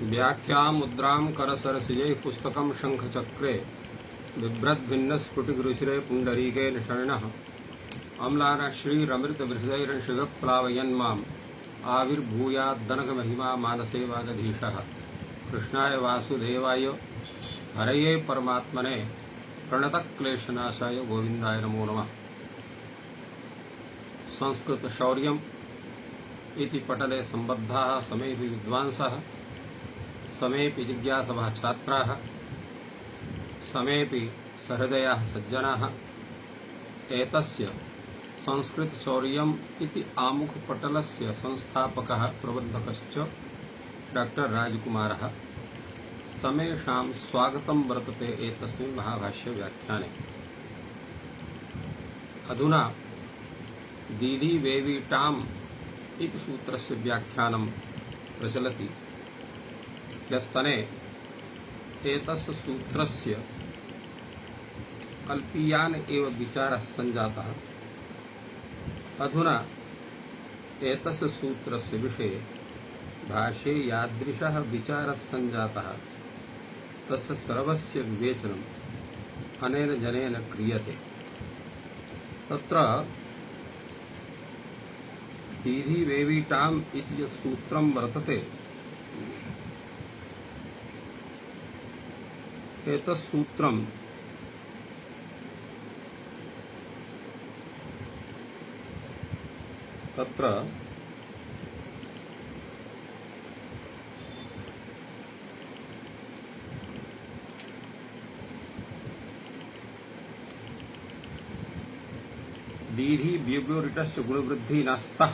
व्याख्या मुद्रां करसरसिजै पुस्तकं शंखचक्रे बिभ्रद्भिन्नस्फुटिगरुचिरे पुण्डरीके निषण्णः अम्लान श्रीरमृतबृहदैरंशिगप्लावयन्माम् आविर्भूयाद्दनकमहिमा मानसे वागधीशः। कृष्णाय वासुदेवाय हरये परमात्मने प्रणतक्लेशनाशाय गोविंदाय नमो नमः। संस्कृत शौर्यम् इति पटले सम्बद्धाः समेऽपि विद्वांसः, समेऽपि जिज्ञासवः छात्राः, समेऽपि सहृदयाः सज्जनाः एतस्य संस्कृत शौर्यम् इति आमुखपटलस्य संस्थापकः प्रबन्धकश्च डॉक्टर राजकुमारः। समेषां स्वागतं वर्तते एतस्मिन् महाभाष्य व्याख्याने। अधुना दीदी वेवीटाम् इति सूत्रस्य व्याख्यानं प्रचलति। यस्तने एतस्य सूत्रस्य अल्पीयान् एव विचारः सञ्जातः। अधुना एतस्य सूत्रस्य विषये भाष्ये यादृशः विचारः सञ्जातः तस्य सर्वस्य विवेचनम् अनेन जनेन क्रियते। तत्र दीधी वेवीटाम् इति यत् सूत्रं वर्तते, एतत् सूत्रं तत्र दीधी व्योरिटश्च गुणवृद्धि नास्तः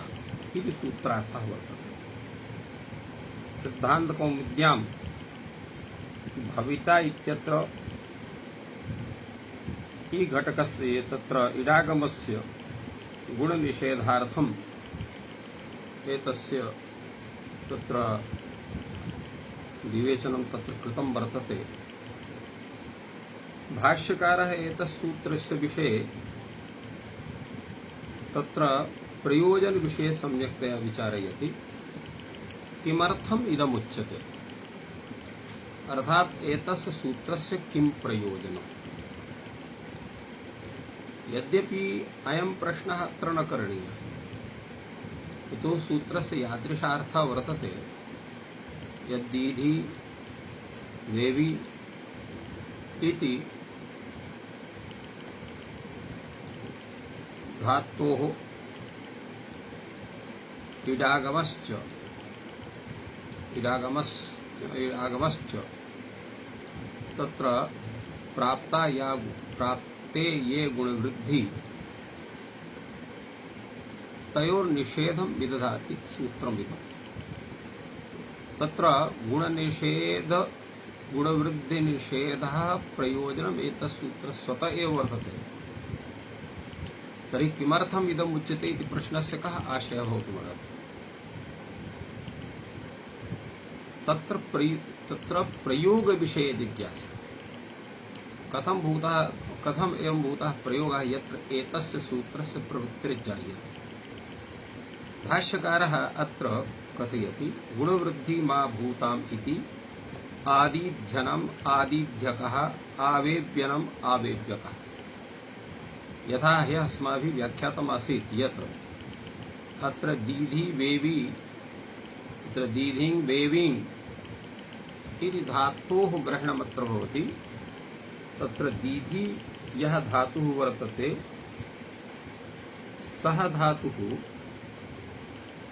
इति सूत्रार्थः वर्तते। सिद्धान्तकौमुद्यां भविता इत्यत्र ई घटकस्य तत्र इडागमस्य गुणनिषेधार्थम् एतस्य तत्र विवेचनं तत्र कृतं वर्तते। भाष्यकारः एतत्सूत्रस्य विषये तत्र प्रयोजन विषये सम्यक्तया विचारयति। किमर्थम् इदमुच्यते, अर्थात एतस्य सूत्रस्य किं प्रयोजनम्। यद्यपि अयं प्रश्नः अत्र न करणीयः, यतो सूत्रस्य यादृशार्थः वर्तते यद्दीधी देवी इति धातोः इडागमश्च तत्र प्राप्ते ये गुणवृद्धि तयोर्निषेधं विदधाति सूत्रमिदम्। तत्र गुणवृद्धिनिषेधः प्रयोजनम् एतत् सूत्रस्य स्वतः एव वर्तते। तर्हि किमर्थम् इदम् उच्यते इति प्रश्नस्य कः आशयः भवितुमर्हति। तत्र प्रयोग विषये जिज्ञासा। कथम एवं भूतः प्रयोगः यत्र एतस्य सूत्रस्य प्रवृत्तिर्जायते। भाष्यकारः अत्र कथयति गुणवृद्धि मा भूताम् इति आदिध्यनम् आदिध्यकः आवेव्यनम् आवेव्यकः। यथा ह्यः अस्माभिः व्याख्यातम् आसीत् यत् अत्र दीधी वेवी अत्र दीधिं वेवीं इति धातोः ग्रहणमत्र भवति। तत्र दीधी यः धातुः वर्तते सः धातुः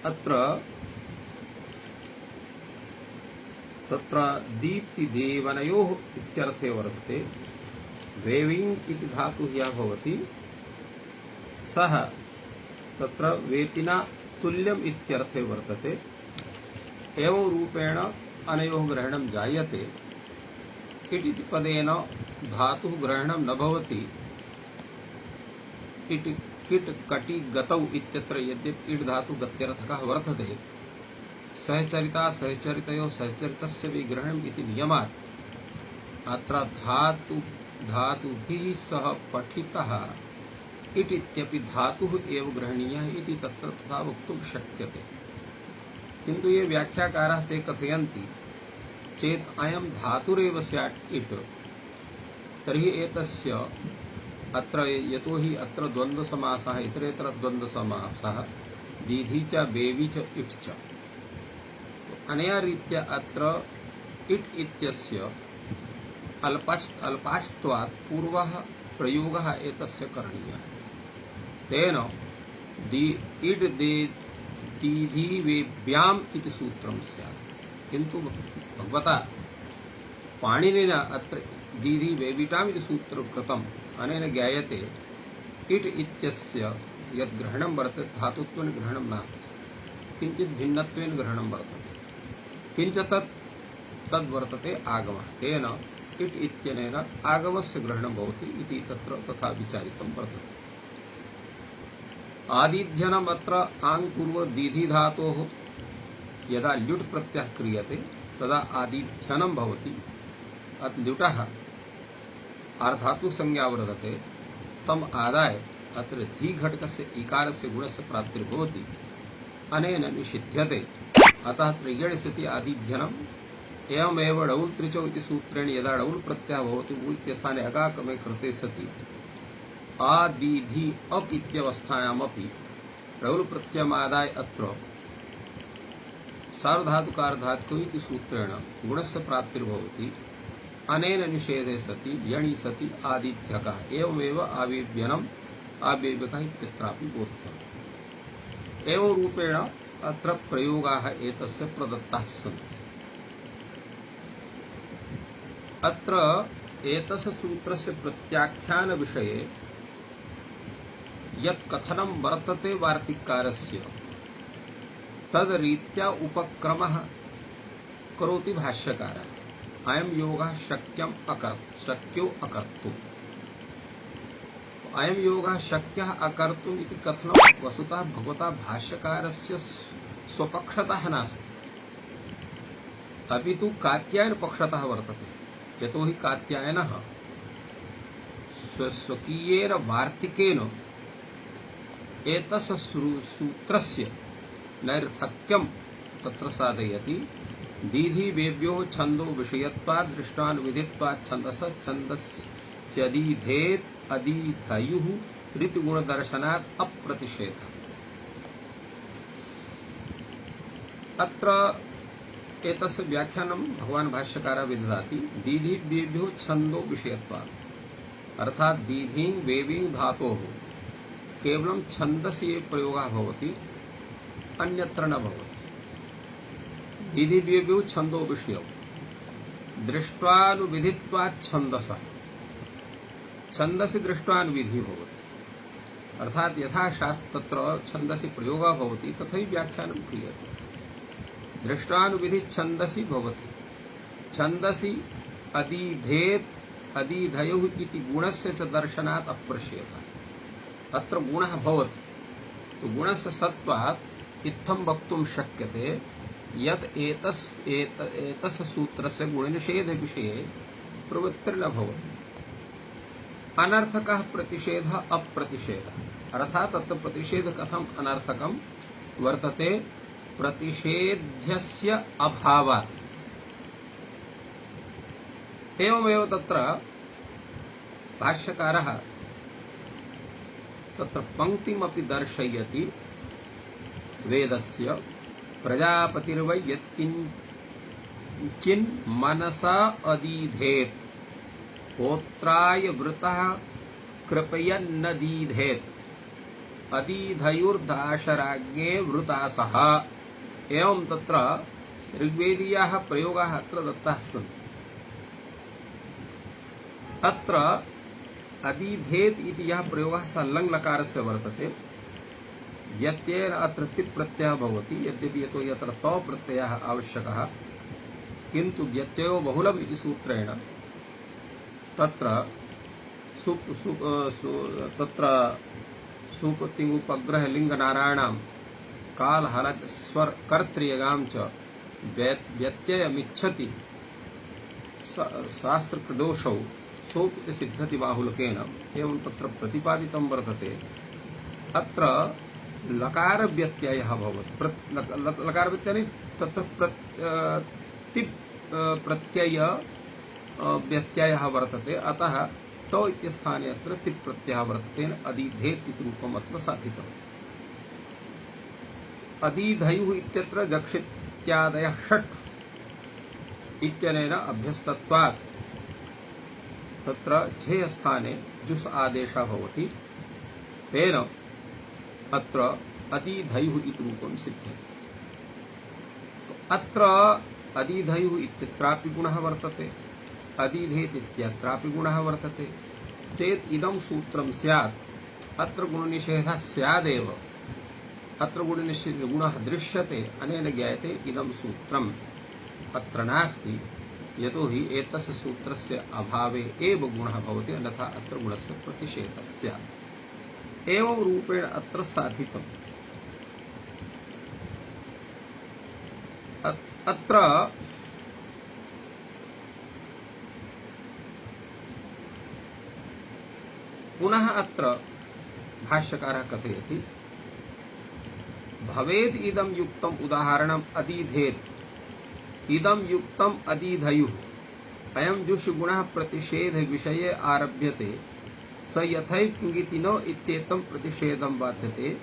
अत्र तत्र दीप्तिदेवनयोः इत्यर्थे वर्तते। वेवीं इति धातुः यः भवति सः तत्र वेतिना तुल्यम् इत्यर्थे वर्तते। एवं रूपेण अनयोः ग्रहणं जायते। इति पदेन धातुः ग्रहणं न भवति। इति किट कटि गतौ इत्यत्र यद्यपि इड् धातु गत्यर्थकः वर्तते, सहचरिता सहचरितयोः सहचरितस्य विग्रहणम् इति नियमात् अत्र धातुभिः सह पठितः इत्यपि धातुः एव ग्रहणीयः इति तत्र तथा वक्तुं शक्यते। किन्तु ये व्याख्याकारः ते कथयन्ति चेत् अयं धातुरेव स्यात् इट् तर्हि एतस्य अत्र यतोहि अत्र द्वन्द्वसमासः इतरेतर द्वन्द्वसमासः दीधि च बेवि च इट् च अनया रीत्या अत्र इट् इत्यस्य अल्पास्त्वात् पूर्वः प्रयोगः एतस्य करणीयः तेन इड् दीधि वेभ्याम् इति सूत्रं स्यात् किन्तु भगवता पाणिनिना अत्र दीधि वेविटाम् इति सूत्रं कृतम् अनेन ज्ञायते इट् इत्यस्य यद् ग्रहणं वर्तते धातुत्वेन ग्रहणं नास्ति किञ्चित् भिन्नत्वेन ग्रहणं वर्तते किञ्च तद्वर्तते आगमः तेन इट् इत्यनेन आगमस्य ग्रहणं भवति इति तत्र तथा विचारितं वर्तते आदिध्यनम् अत्र आङ्पूर्व दीधि धातोः यदा ल्युट् प्रत्ययः क्रियते तदा आदिध्यनं भवति अत्र ल्युटः आर्धातुसंज्ञा वर्तते तम् आदाय अत्र धी घटकस्य इकारस्य गुणस्य प्राप्तिर्भवति अनेन निषिध्यते अतः अत्र यण् स्थिति आदिध्यनम् एवमेव डौल् त्रिचौ इति सूत्रेण यदा डौल् प्रत्ययः भवति उ इत्यस्थाने अगाकमे कृते सति आदिधि अप् इत्यवस्थायामपि डौल् प्रत्ययमादाय अत्र सार्वधातुकार्धातुकौ इति सूत्रेण गुणस्य प्राप्तिर्भवति अनेन निषेधे सति यणि सति आदिध्यकः एवमेव आवेव्यनम् आवेव्यकः इत्यत्रापि बोध्यम् एवं रूपेण अत्र प्रयोगाः एतस्य प्रदत्ताः सन्ति अत्र एतस्य सूत्रस्य प्रत्याख्यान विषये यत् कथनं वर्तते वार्तिककारस्य तद्रीत्या उपक्रमः करोति भाष्यकारः अयं योगः शक्यो अकर्तुम् अयं योगः शक्यः अकर्तुम् इति कथनं वस्तुतः भगवता भाष्यकारस्य स्वपक्षतः नास्ति अपितु कात्यायन पक्षतः वर्तते यतोहि कात्यायनः स्वकीयेन वार्तिकेन एतस्य सूत्रस्य नैर्थक्यं तत्र साधयति दीधि वेभ्यो छन्दो विषयत्वात् दृष्टानुविधित्वात् छन्दसः छन्दस्यदीधेत् अदीधयुः ऋतुगुणदर्शनात् अप्रतिषेधः अत्र एतस्य व्याख्यानं भगवान् भाष्यकारः विदधाति दीधि वेभ्यो छन्दो विषयत्वात् अर्थात् दीधिं वेविं धातोः केवलं छन्दसि एव प्रयोगः भवति अन्यत्र न भवति दीधि वेभ्यो छन्दो विषयौ दृष्ट्वानुविधित्वात् छन्दसः छन्दसि दृष्ट्वानुविधिः भवति अर्थात् यथा शास्त्र छन्दसि प्रयोगः भवति तथैव व्याख्यानं क्रियते दृष्टानुविधि छन्दसि भवति छन्दसि अदीधेत् अदीधयुः इति गुणस्य च दर्शनात् अप्रश्येत अत्र गुणः भवति तो गुणस्य सत्त्वात् इत्थं वक्तुं शक्यते यत् एतस्य सूत्रस्य गुणनिषेधे विषये प्रवृत्तिर्न भवति अनर्थकः प्रतिषेधः अप्रतिषेधः अर्थात् तत्र प्रतिषेधः कथम् अनर्थकं वर्तते प्रतिषेध्यस्य अभावात् एवमेव तत्र भाष्यकारः तत्र पंक्तिमपि दर्शयति वेदस्य प्रजापतिर्वै यत्किञ्चिन् मनसा अदीधेत् होत्राय वृतः कृपयन्नदीधेत् अदीधयुर्दाशराज्ञे वृतासः एवं तत्र ऋग्वेदीयाः प्रयोगाः अत्र दत्ताः सन्ति अत्र अदीधेत् इति यः प्रयोगः स लङ्लकारस्य वर्तते व्यत्ययेन अत्र तिप् प्रत्ययः भवति यद्यपि यतो यत्र तौ प्रत्ययः आवश्यकः किन्तु व्यत्ययो बहुलम् इति सूत्रेण तत्र तत्र सुपतिमुपग्रह लिङ्गनारायणां काल हलच स्वर कर्तृयगां च व्यत्ययमिच्छति शास्त्रकृदोषौ सोपिति सिद्धति बाहुलकेन एवं तत्र प्रतिपादितं वर्तते अत्र लकार व्यत्ययः भवति लकार व्यत्यय तत्र तिप् प्रत्यय व्यत्ययः वर्तते, अतः तो इति स्थाने अत्र तिप् प्रत्ययः वर्तते, अदीधेत् इति रूपम् अत्र साधितम्। अदीधयुः इत्यत्र जक्षित्यादयः षट् इत्यनेन अभ्यस्तत्वात् तत्र झे स्थाने जुस् आदेशः भवति, तेन अत्र अदीधयुः इति रूपं सिद्ध्यति। तो अत्र अदीधयुः इत्यत्रापि गुणः वर्तते, अदीधेत् इत्यत्रापि गुणः वर्तते। चेत् इदं सूत्रं स्यात् अत्र गुणनिषेधः स्यादेव, अत्र गुणः दृश्यते, अनेन ज्ञायते इदं सूत्रम् अत्र नास्ति, यतोहि एतस्य सूत्रस्य अभावे एव गुणः भवति, अन्यथा अत्र गुणस्य प्रतिषेधः स्यात्। एवं रूपेण अत्र साधितम्। अत्र पुनः अत्र भाष्यकारः कथयति, भवेद् इदं युक्तम् उदाहरणम् अदीधेत्, इदं युक्तम् अदीधयुः, अयं जुष् गुणः प्रतिषेध विषये आरभ्यते, स यथैव किंगिति न इत्येतं प्रतिषेधं बाध्यते,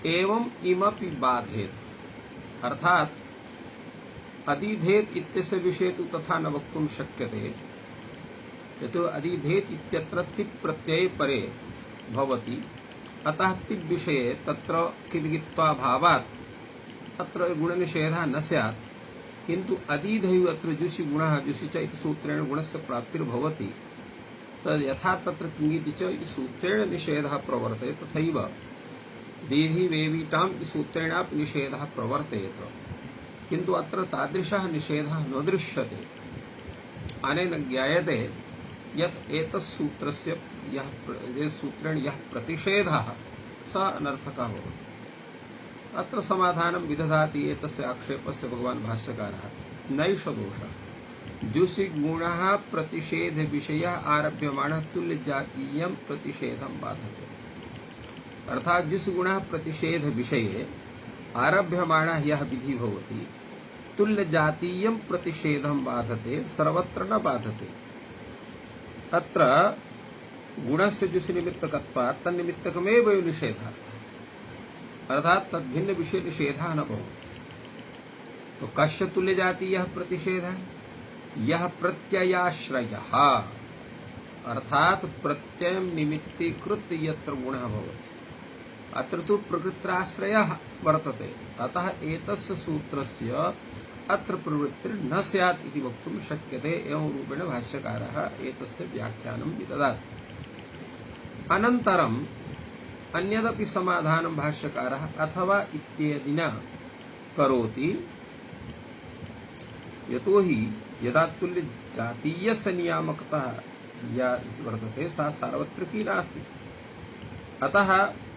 एवं इमपि बाधेत्। अर्थात अदीधेत् इत्यस्य विषये तु तथा न वक्तुं शक्यते, यतो अदीधेत् इत्यत्र तिप् प्रत्यये परे भवति, अतः तिप् विषये तत्र किद्गित्वाभावात् अत्र गुणनिषेधः न स्यात्, किन्तु अदीधयुः अत्र जुषि गुणः जुषि च इति सूत्रेण गुणस्य प्राप्तिर्भवति, तद् यथा तत्र किङ्गिति च इति सूत्रेण निषेधः प्रवर्तते, तथैव दीधि वेवीटाम् इति सूत्रेणापि निषेधः प्रवर्तेत, किन्तु अत्र तादृशः निषेधः न दृश्यते। अनेन ज्ञायते यत् एतत्सूत्रस्य सूत्रेण यः प्रतिषेधः स अनर्थकः भवति। अत्र समाधानं विदधाति एतस्य आक्षेपस्य भगवान् भाष्यकारः, नैष दोषः जुसि गुणः प्रतिषेध विषयः आरभ्यमाणः तुल्य जातीयं प्रतिषेधं बाधते। अर्थात जिस गुणः प्रतिषेध विषये आरभ्यमाणः यः विधि भवति तुल्य जातीयं प्रतिषेधं बाधते, सर्वत्र न बाधते। अत्र गुणस्य जुसि निमित्तकत्वात् तन्निमित्तकमेव निषेधः, अर्थात तद्भिन्न विषय निषेधः न भवति। तो कस्य तुल्य जातीयः प्रतिषेधः? यः प्रत्ययाश्रयः, अर्थात प्रत्ययं निमित्तीकृत्य यत्र गुणः भवति, अत्र तु प्रकृत्राश्रयः वर्तते, अतः एतस्य सूत्रस्य अत्र प्रवृत्तिर् न स्यात् इति वक्तुं शक्यते। एवं रूपेण भाष्यकारः एतस्य व्याख्यानं विदधाति। अनन्तरम् अन्यदपि समाधानं भाष्यकारः अथवा इत्येदिना करोति, यतोहि यदा तुल्य जातीयस्य नियामकता या वर्तते सा सार्वत्रिकी नास्ति, अतः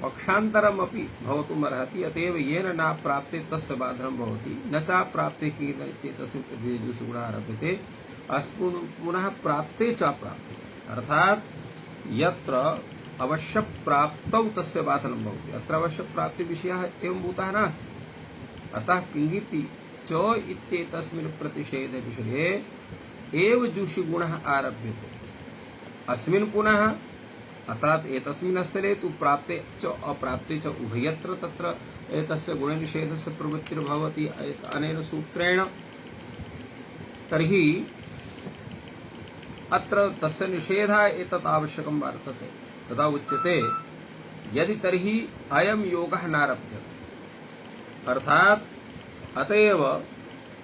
पक्षान्तरमपि भवितुमर्हति। अतएव येन न प्राप्ते तस्य बाधनं भवति, न च प्राप्ते इत्येतस्मिन् प्रत्यये जुषि गुणः आरभ्यते, पुनः प्राप्ते च प्राप्ते च, अर्थात यत्र अवश्य प्राप्तौ तस्य बाधनं भवति, अत्र अवश्य प्राप्ति विषयः एवं भूतः नास्ति। अतः किंगिति च इत्येतस्मिन् प्रतिषेध विषये एव जुषि गुणः आरभ्यते। अस्मिन् पुनः अर्थात एतस्मिन् स्थले तु प्राप्ते च अप्राप्ते च उभयत्र तत्र एतस्य गुणनिषेधस्य प्रवृत्तिर्भवति अनेन सूत्रेण। तर्हि अत्र तस्य निषेधः एतत् आवश्यकं वर्तते। तदा उच्यते यदि तर्हि अयं योगः नारभ्यते, अर्थात अतएव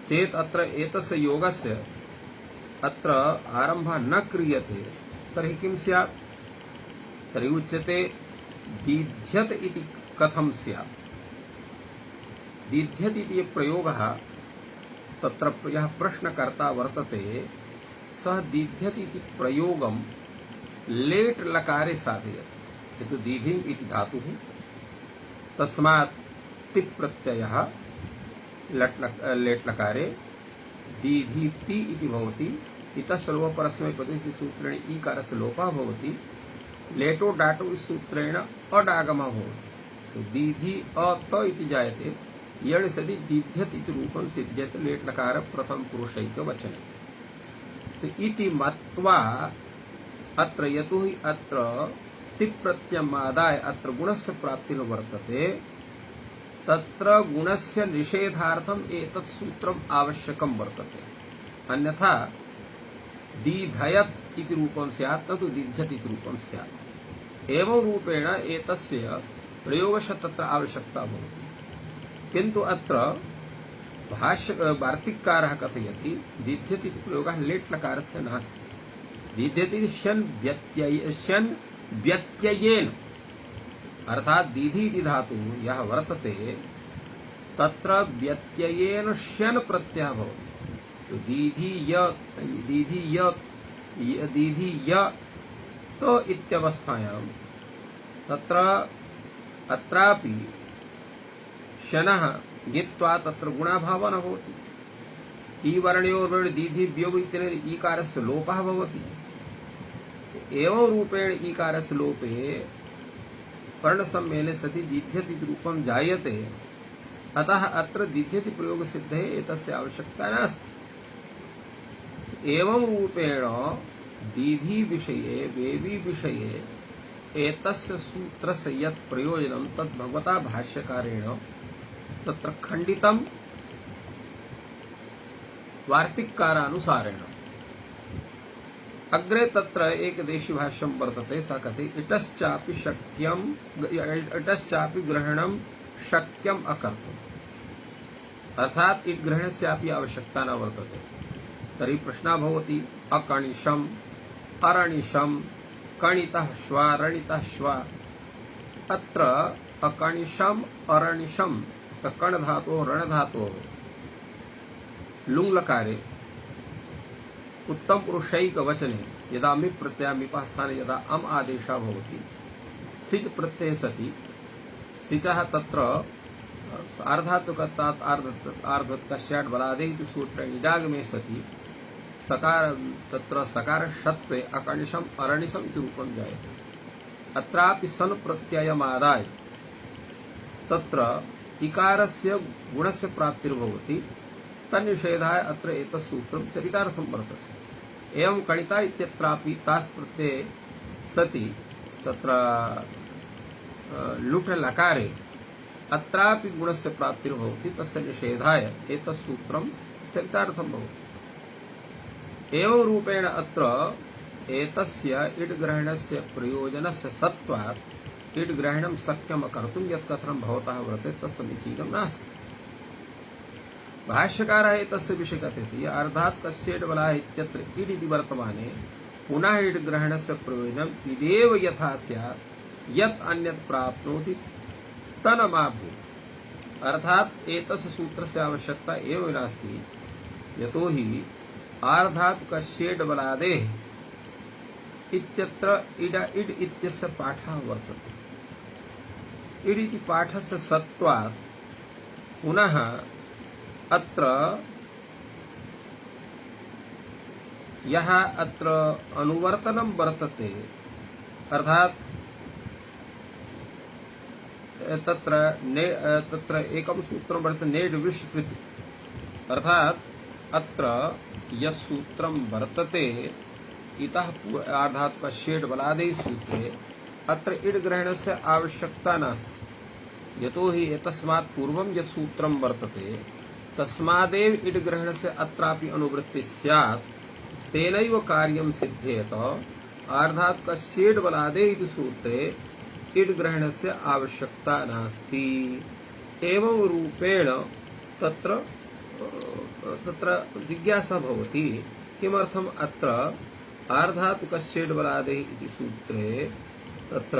चेत् अत्र एतस्य योगस्य अत्र आरम्भः न क्रियते, तर्हि किं स्यात्? तर्हि उच्यते दीध्यत इति कथं स्यात्? दीध्यत इति प्रयोगः तत्र यः प्रश्नकर्ता वर्तते सः दीध्यत इति प्रयोगं लेट् लकारे साधयति। यतो दीधिम् इति धातुः, तस्मात् तिप् प्रत्ययः लेट् लकारे दीधीति इति भवति। इतः लोपपरस्मैपदी सूत्रेण ईकारस्य लोपः भवति, लेटो डाटो इस सूत्रेण अडागमः भवति। तो दीधि अत इति जायते, यण सति दीध्यत इति रूपं सिद्ध्यति लेट लकार प्रथम पुरुषैक वचने। तो इति मत्वा अत्र यतो हि अत्र तिप् प्रत्ययमादाय अत्र गुणस्य प्राप्तिः वर्तते, तत्र गुणस्य निषेधार्थम एतत् सूत्रम् आवश्यकं वर्तते। अन्यथा दीधयत् इति रूपं स्यात्, न तु दीध्यत् इति रूपं स्यात्। एवं रूपेण एतस्य प्रयोगस्य तत्र आवश्यकता भवति। किन्तु अत्र वार्तिककारः कथयति दीध्यति इति प्रयोगः लेट् लकारस्य नास्ति। दीध्यति शन व्यत्ययेन, अर्थात दीधि इति धातुः यः वर्तते तत्र व्यत्ययेन शन प्रत्ययः भवति। तो दीधि य तो इत्यवस्थायां तत्र अत्रापि शनः ङित्वा तत्र गुणाभावः न भवति। ईवर्णयोर्वर्ण दीधि व्योम इत्यनेन ईकारस्य लोपः भवति। एवं रूपेण ईकारस्य लोपे वर्णसम्मेलने सति दीध्यति इति रूपं जायते। अतः अत्र दीध्यति प्रयोग सिद्धे एतस्य आवश्यकता नास्ति। एवं रूपेण दीधि विषये वेवी विषये एतस्य सूत्रस्य यत् प्रयोजनं तद् भगवता भाष्यकारेण तत्र खण्डितं वार्तिककारानुसारेण। अग्रे तत्र एक देशी भाष्यं वर्तते, सा कथयति इतश्चापि शक्यं इतश्चापि ग्रहणं शक्यम् अकर्तुम्, अर्थात इट ग्रहणस्यापि आवश्यकता न वर्तते। तर्हि प्रश्नः भवति अकणिशम् अरणिशम् कणितः श्वा रणितः श्वा। अत्र अकणिशम् अरणिशम् कण धातोः रण धातोः लुङ् लकारे उत्तम पुरुषैक वचने यदा मि प्रत्यय मिपः स्थाने यदा अम आदेशः भवति सिच प्रत्यय सति सिचः तत्र सार्धातुकत्वात् आर्धत्कस्याट् बलादेः इति सूत्रेण इडागमे सति सकार तत्र सकारषत्वे अकणिशम् अरणिशम् इति रूपं जायते। अत्रापि सन प्रत्ययमादाय तत्र इकारस्य गुणस्य प्राप्तिर्भवति, तन्निषेधाय अत्र एतत् सूत्रं चरितार्थं वर्तते। एवं कणिता इत्यत्रापि तास् प्रत्यये सति तत्र लुट् लकारे अत्रापि गुणस्य प्राप्तिर्भवति, तस्य निषेधाय एतत् सूत्रं चरितार्थं भवति। एवं रूपेण अत्र एतस्य इड् ग्रहणस्य प्रयोजनस्य सत्त्वात् इड् ग्रहणं शक्यम् अकर्तुं यत् कथनं भवतः वर्तते तत् समीचीनं नास्ति। भाष्यकारः एतस्य विषये कथयति अर्धात् कस्येड् बलः इत्यत्र इड् इति वर्तमाने पुनः इड् ग्रहणस्य प्रयोजनम् इडेव यथा स्यात् यत् अन्यत् प्राप्नोति तनमा भूत्। अर्थात् एतस्य सूत्रस्य आवश्यकता एव नास्ति, यतो हि आर्धात् कस्येड् बलादेः इत्यत्र इड् इत्यस्य पाठः वर्तते। इड् इति पाठस्य सत्त्वात् पुनः अत्र यः अत्र अनुवर्तनं वर्तते, अर्थात् तत्र एकं सूत्रं वर्तते नेड् विश् कृति, अर्थात् अत्र यः सूत्रं वर्तते इतः आर्धात् कस्येड् बलादेः सूत्रे अत्र इड् ग्रहणस्य आवश्यकता नास्ति, यतो हि एतस्मात् पूर्वं यत् सूत्रं वर्तते तस्मादेव इड् ग्रहणस्य अत्रापि अनुवृत्तिः स्यात्, तेनैव कार्यं सिद्ध्येत। आर्धात् कस्येड् बलादेः इति सूत्रे इड् ग्रहणस्य आवश्यकता नास्ति। एवं रूपेण तत्र जिज्ञासा भवति किमर्थम् अत्र आर्धात् कस्येड् बलादेः इति सूत्रे तत्र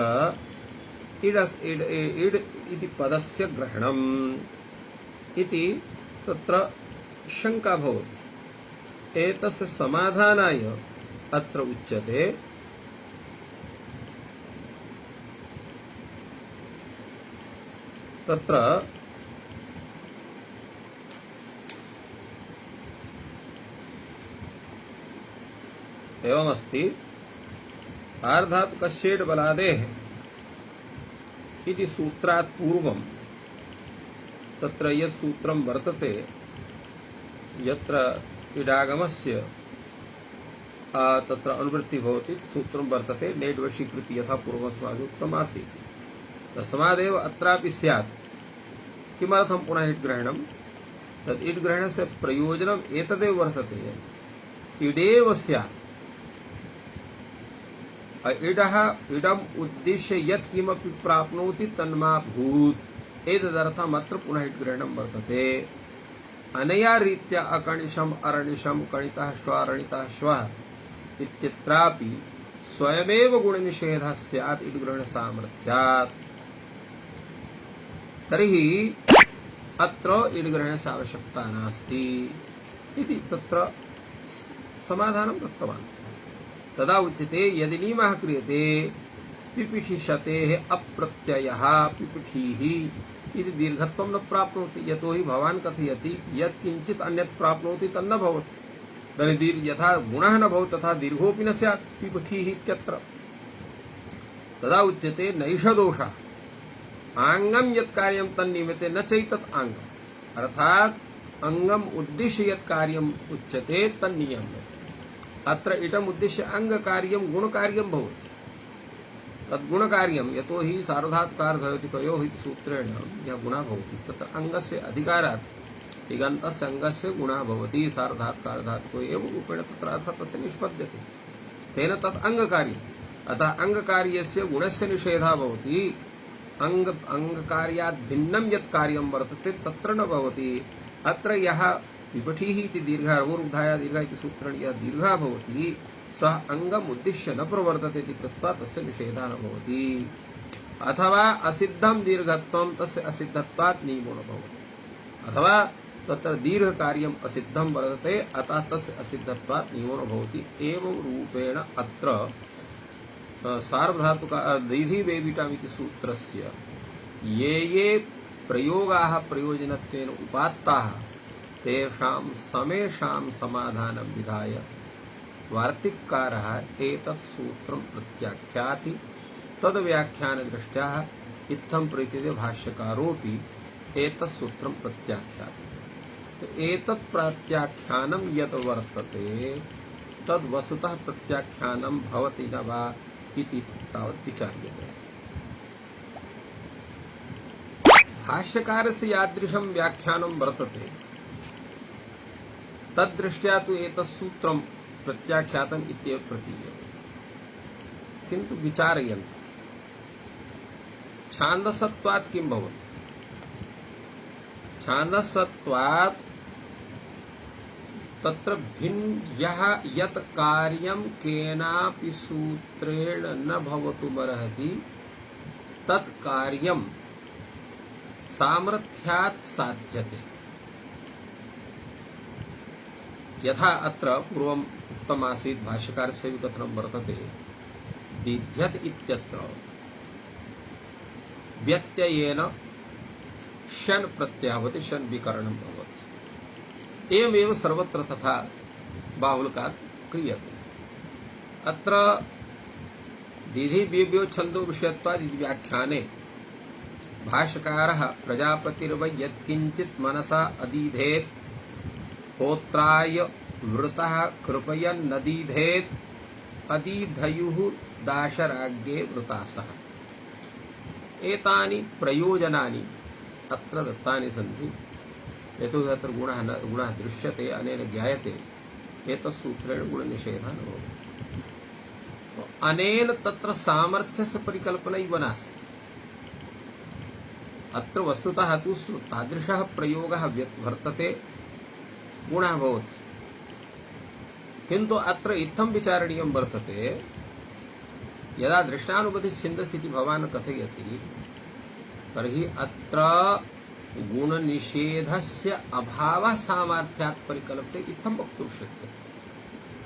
इड् इति पदस्य ग्रहणम् इति तत्र शंका भवति। एतस्य समाधानाय अत्र उच्यते तत्र एवमस्ति आर्धात् कस्येड् बलादेः इति सूत्रात् पूर्वं तत्र यत् सूत्रं वर्तते यत्र इडागमस्य तत्र अनुवृत्ति भवति सूत्रं वर्तते नेड् वशीकृति यथा पूर्वमस्माभिः उक्तम् आसीत् तस्मादेव अत्रापि स्यात्। किमर्थं पुनः इड् ग्रहणं? तद् इड् ग्रहणस्य प्रयोजनम् एतदेव वर्तते इडेव स्यात्। इडः इडम् उद्दिश्य यत् किमपि प्राप्नोति तन्मा भूत् एतदर्थम् अत्र पुनः इड् ग्रहणं वर्तते। अनया रीत्या अकणिशम् अरणिशम् कणितः श्वारणितः श्वः इत्यत्रापि स्वयमेव गुणनिषेधः स्यात् इड् ग्रहणसामर्थ्यात्। तर्हि अत्र इड् ग्रहणस्य आवश्यकता नास्ति इति तत्र समाधानं दत्तवान्। तदा उच्यते यदि नियमः क्रियते पिपीठिशतेः अप्रत्ययः पिपीठिः इति दीर्घत्वं न प्राप्नोति यतो हि भवान् कथयति यत् किञ्चित् अन्यत् प्राप्नोति तन्न भवति। तर्हि यथा गुणः न भवति तथा दीर्घोऽपि न स्यात् पिपीठिः इत्यत्र। तदा उच्यते नैष दोषः आङ्गं यत् कार्यं तन्निमित्ते न चैतत् आङ्गम् अर्थात् अङ्गम् उद्दिश्य यत् कार्यम् उच्यते तन्नियम्यते। अत्र इटम् उद्दिश्य अङ्गकार्यं गुणकार्यं भवति। तद्गुणकार्यं यतो हि सार्वधातुकारद्वयोः इति सूत्रेण यः गुणः भवति तत्र अङ्गस्य अधिकारात् इगन्तस्य अङ्गस्य गुणः भवति सार्वधातुकारधातुको एव रूपेण तत्र अर्थः तस्य निष्पद्यते तेन तत् अङ्गकार्यम्। अतः अङ्गकार्यस्य गुणस्य निषेधः भवति। अङ्गकार्यात् भिन्नं यत् कार्यं वर्तते तत्र न भवति। अत्र यः विपठिः इति दीर्घः ऊर्ध्वाया दीर्घः इति सूत्रेण यः दीर्घः भवति सः अङ्गम् उद्दिश्य न प्रवर्तते इति कृत्वा तस्य निषेधः न भवति। अथवा असिद्धं दीर्घत्वं तस्य असिद्धत्वात् नियमो न भवति। अथवा तत्र दीर्घकार्यम् असिद्धं वर्तते अतः तस्य असिद्धत्वात् नियमो न भवति। एवं रूपेण अत्र सार्वधातुक दीधि वेविटाम् इति सूत्रस्य ये ये प्रयोगाः प्रयोजनत्वेन उपात्ताः तेषां समेषां समाधानं विधाय वार्तिककारः एतत् सूत्रं प्रत्याख्याति। तद्व्याख्यानदृष्ट्या इत्थं प्रीतिते भाष्यकारोऽपि एतत् सूत्रं प्रत्याख्याति। तो एतत् प्रत्याख्यानं यत् वर्तते तद् वस्तुतः प्रत्याख्यानं भवति न वा इति तावत् विचार्यते। भाष्यकारस्य यादृशं व्याख्यानं वर्तते तद्दृष्ट्या तु एतत् सूत्रं प्रत्याख्यातम् इत्येव प्रतीयते। किन्तु विचारयन्तु छान्दसत्वात् किं भवति? छान्दसत्वात् तत्र भिन्नः यत् कार्यं केनापि सूत्रेण न भवितुमर्हति तत् कार्यं सामर्थ्यात् साध्यते। यथा अत्र पूर्वम् उक्तमासीत् भाष्यकारस्य कथनं वर्तते दीध्यत् इत्यत्र व्यत्ययेन शन प्रत्ययः भवति शन विकरणं भवति। एवमेव सर्वत्र तथा बाहुल्यकात् क्रियते। अत्र दीधि व्यव्यो छन्दो विषयत्वात् इति व्याख्याने भाष्यकारः प्रजापतिर्वै यत्किञ्चित् मनसा अदीधेत् होत्राय वृतः कृपयन् नदीधेत् अदीधयुः दाशराज्ञे वृतासः। एतानि प्रयोजनानि अत्र दत्तानि सन्ति। यतोहि अत्र गुणः दृश्यते अनेन ज्ञायते एतत् सूत्रेण गुणनिषेधः न भवति। तो अनेन तत्र सामर्थ्यस्य परिकल्पनैव नास्ति। अत्र वस्तुतः तु तादृशः प्रयोगः वर्तते गुणः भवति। किन्तु अत्र इत्थं विचारणीयं वर्तते यदा दृष्टानुपतिच्छिन्दस् इति भवान् कथयति तर्हि अत्र गुणनिषेधस्य अभावः सामर्थ्यात् परिकल्प्यते इत्थं वक्तुं शक्यते।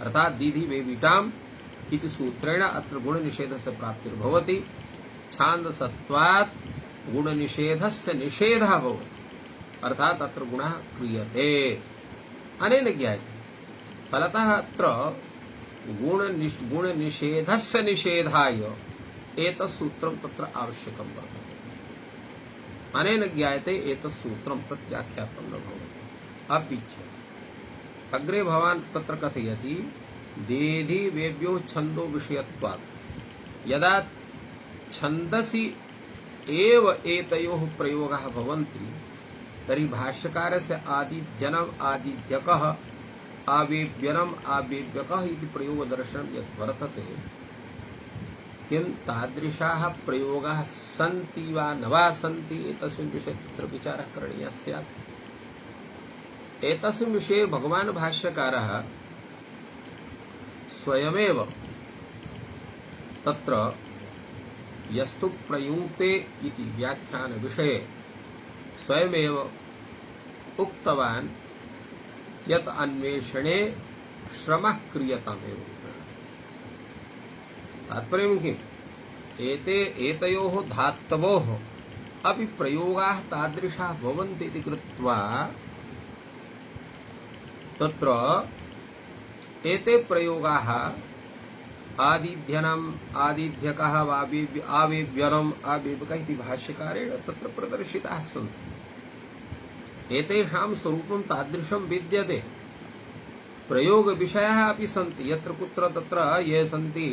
अर्थात् दीधि वेविटाम् इति सूत्रेण अत्र गुणनिषेधस्य प्राप्तिर्भवति। छान्दसत्वात् गुणनिषेधस्य निषेधः भवति। अर्थात् अत्र गुणः क्रियते अनेन ज्ञायते। फलतः अत्र गुणनिषेधस्य निषेधाय एतत् सूत्रं तत्र आवश्यकं वर्तते। अनेन ज्ञायते एतत् सूत्रं प्रत्याख्यातं न भवति। अपि च अग्रे भवान् तत्र कथयति देधि वेभ्यो छन्दो विषयत्वात् यदा छन्दसि एव एतयोः प्रयोगाः भवन्ति तर्हि भाष्यकारस्य आदिध्यनम् आदिध्यकः आवेव्यनम् आवेव्यकः इति प्रयोगदर्शनं यत् वर्तते किं तादृशाः प्रयोगाः सन्ति वा न वा सन्ति एतस्मिन् विषये तत्र विचारः करणीयः स्यात्। एतस्मिन् विषये भगवान् भाष्यकारः स्वयमेव तत्र यस्तु प्रयुङ्क्ते इति व्याख्यान विषये स्वयमेव उक्तवान् यत् अन्वेषणे श्रमः क्रियतामेव। तात्पर्यं किम्? एतयोः धात्वोः अपि प्रयोगाः तादृशाः भवन्ति इति कृत्वा तत्र एते प्रयोगाः आदिध्यनम् आदिध्यकः आवेव्यनम् आवेव्यकः इति भाष्यकारेण तत्र प्रदर्शिताः सन्ति। एतेषां स्वरूपं तादृशं विद्यते। प्रयोगविषयाः अपि सन्ति यत्र कुत्र तत्र ये सन्ति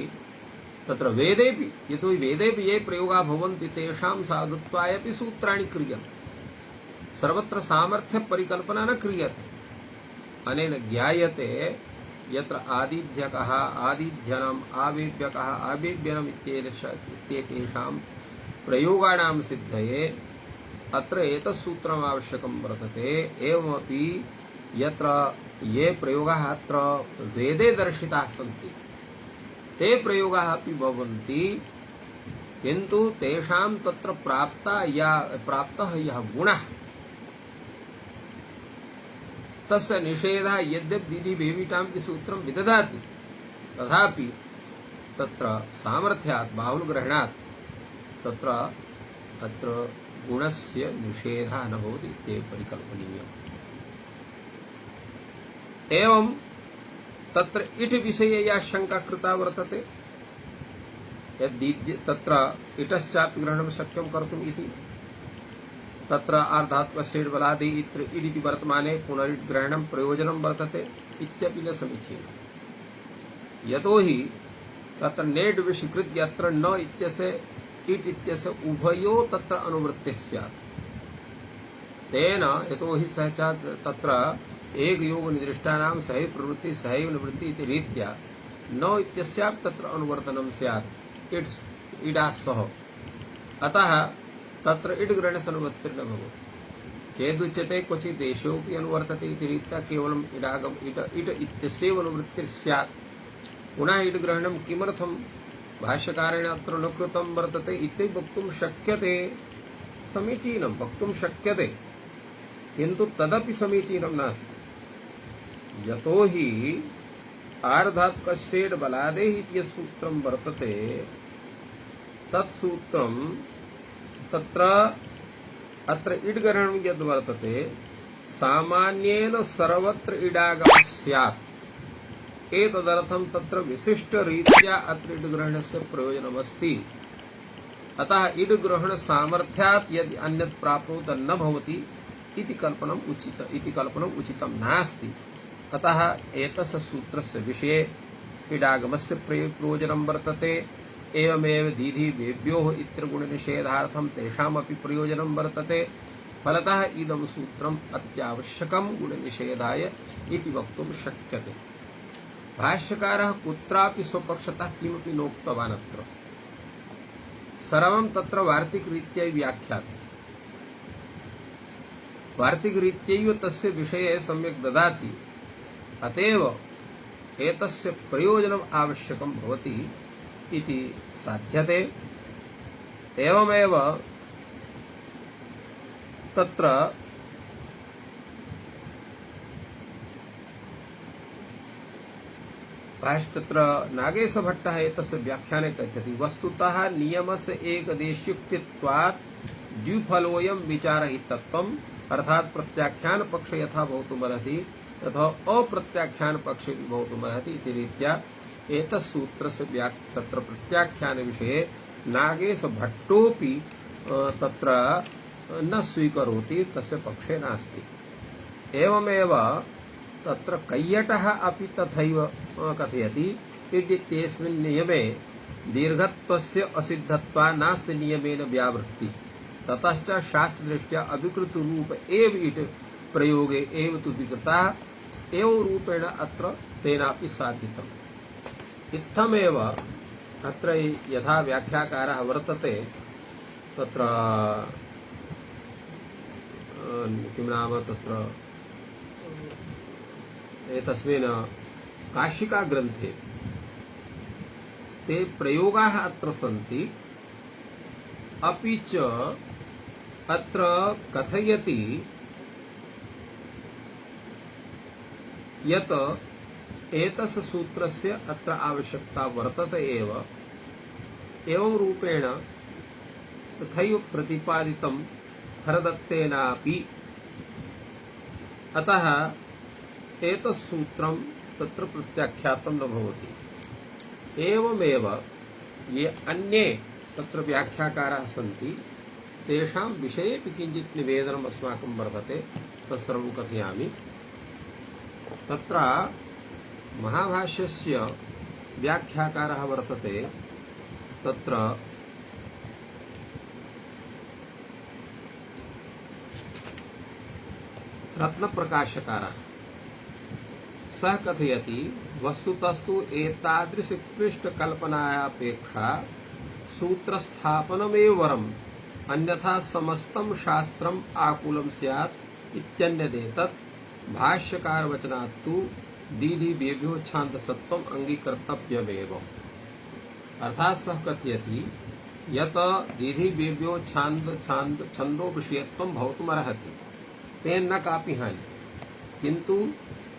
तत्र वेदेपि, यतो हि वेदेपि ये प्रयोगाः भवन्ति तेषां साधुत्वाय अपि सूत्राणि क्रियन्ते। सर्वत्र सामर्थ्य परिकल्पना न क्रियते। अनेन ज्ञायते यत्र आदिध्यकः आदिध्यनम् आवेव्यकः आवेव्यनम् इत्येतेषां प्रयोगाणां सिद्धये अत्र एतत् सूत्रम् आवश्यकं वर्तते। एवमपि यत्र ये प्रयोगाः अत्र वेदे दर्शिताः सन्ति ते प्रयोगाः अपि भवन्ति, किन्तु तेषां तत्र प्राप्तः यः गुणः तस्य निषेधः यद्यपि दिधि वेविटाम् इति सूत्रं विदधाति तथापि तत्र सामर्थ्यात् बाहुल्यग्रहणात् तत्र अत्र गुणस्य निषेधः न भवति इत्येव परिकल्पनीयम्। एवं तत्र इट् विषये या शंका कृता वर्तते यद् तत्र इटश्चापि ग्रहणं शक्यं कर्तुम् इति तत्र आर्धात्मस्य बलादि इति वर्तमाने पुनरिट् ग्रहणं प्रयोजनं वर्तते इत्यपि न समीचीनम्। यतोहि तत्र नेड् विषीकृत्य यत्र न इत्यस्य इट् इत्यस्य उभयो तत्र अनुवृत्तिः स्यात्। तेन यतोहि सह च तत्र एक योग निदृष्टानां सहैव प्रवृत्ति सहैव निवृत्ति इति रीत्या न इत्यस्यापि तत्र अनुवर्तनं स्यात् इडाः सह। अतः तत्र इड् ग्रहणस्य अनुवृत्तिर्न भवति। चेदुच्यते क्वचित् देशोऽपि अनुवर्तते इति रीत्या केवलम् इड इत्यस्यैव अनुवृत्तिर्स्यात्। पुनः इड् ग्रहणं किमर्थं भाष्यकारेण अत्र न कृतं वर्तते इति वक्तुं शक्यते। समीचीनं वक्तुं शक्यते, किन्तु तदपि समीचीनं नास्ति। यतोहि आर्धात्कस्येड् बलादेः इति यत् सूत्रं वर्तते तत् सूत्रं तत्र अत्र इड् ग्रहणं यद् वर्तते सामान्येन सर्वत्र इडागमः स्यात्। एतदर्थं तत्र विशिष्टरीत्या अत्र इड् ग्रहणस्य प्रयोजनमस्ति। अतः इड् ग्रहण सामर्थ्यात् यदि अन्यत् प्राप्नोत न भवति इति कल्पनम् उचितं नास्ति। अतः एतस्य सूत्रस्य विषये इडागमस्य प्रयोजनं वर्तते। एवमेव दीधि वेभ्योः इत्यगुणनिषेधार्थं तेषामपि प्रयोजनं वर्तते। फलतः इदं सूत्रम् अत्यावश्यकं गुणनिषेधाय इति वक्तुं शक्यते। भाष्यकारः कुत्रापि स्वपक्षतः किमपि नोक्तवान्। अत्र सर्वं तत्र वार्तिकरीत्या व्याख्याति। वार्तिकरीत्यैव तस्य विषये सम्यक् ददाति। अतएव एतस्य प्रयोजनम् आवश्यकं भवति इति साध्यते। एवमेव तत्र तत्र नागेशभट्टः एतस्य व्याख्याने कथयति वस्तुतः नियमस्य एकदेशयुक्तित्वात् द्विफलोऽयं विचारहितत्वम् अर्थात् प्रत्याख्यान पक्ष यथा भवितुमर्हति तथा अप्रत्याख्यान पक्षे भवितुमर्हति इति रीत्या एतत्सूत्रस्य तत्र प्रत्याख्यान विषये नागेशभट्टोऽपि तत्र न स्वीकरोति तस्य पक्षे नास्ति। एवमेव तत्र कैयटः अपि तथैव कथयति इत्येतस्मिन् नियमे दीर्घत्वस्य असिद्धत्वा नास्ति नियमेन व्यावृत्ति ततश्च शास्त्रदृष्ट्या अभिकृतरूप एव इति प्रयोगे एव तु विकृता एवं रूपेण अत्र तेनापि साधितम्। इत्थमेव अत्र यथा व्याख्याकारः वर्तते तत्र किं नाम तत्र एतस्मिन् काशिका ग्रन्थे ते प्रयोगाः अत्र सन्ति। अपि च अत्र कथयति यत् एतस्य सूत्रस्य अत्र आवश्यकता वर्तते एव। एवं रूपेण तथैव प्रतिपादितं हरदत्तेनापि। अतः एतत् सूत्रं तत्र प्रत्याख्यातं न भवति। एवमेव ये अन्ये तत्र व्याख्याकाराः सन्ति तेषां विषयेपि किञ्चित् निवेदनम् अस्माकं वर्तते, तत्सर्वं कथयामि। तत्र महाभाष्यस्य व्याख्याकारः वर्तते तत्र रत्नप्रकाशकारः। सः कथयति वस्तुतस्तु एतादृश क्लिष्टकल्पनायापेक्षा सूत्रस्थापनमेव वरम्, अन्यथा समस्तं शास्त्रम् आकुलं स्यात् इत्यन्यदेतत् भाष्यकारवचनात् तु दीदिभ्यो छान्दसत्वम् अंगीकर्तव्यमेव। अर्थात् सः कथयति यत् दीदिभ्यो छन्दो विषयत्वं भवितुमर्हति, तेन न कापि हानि, किन्तु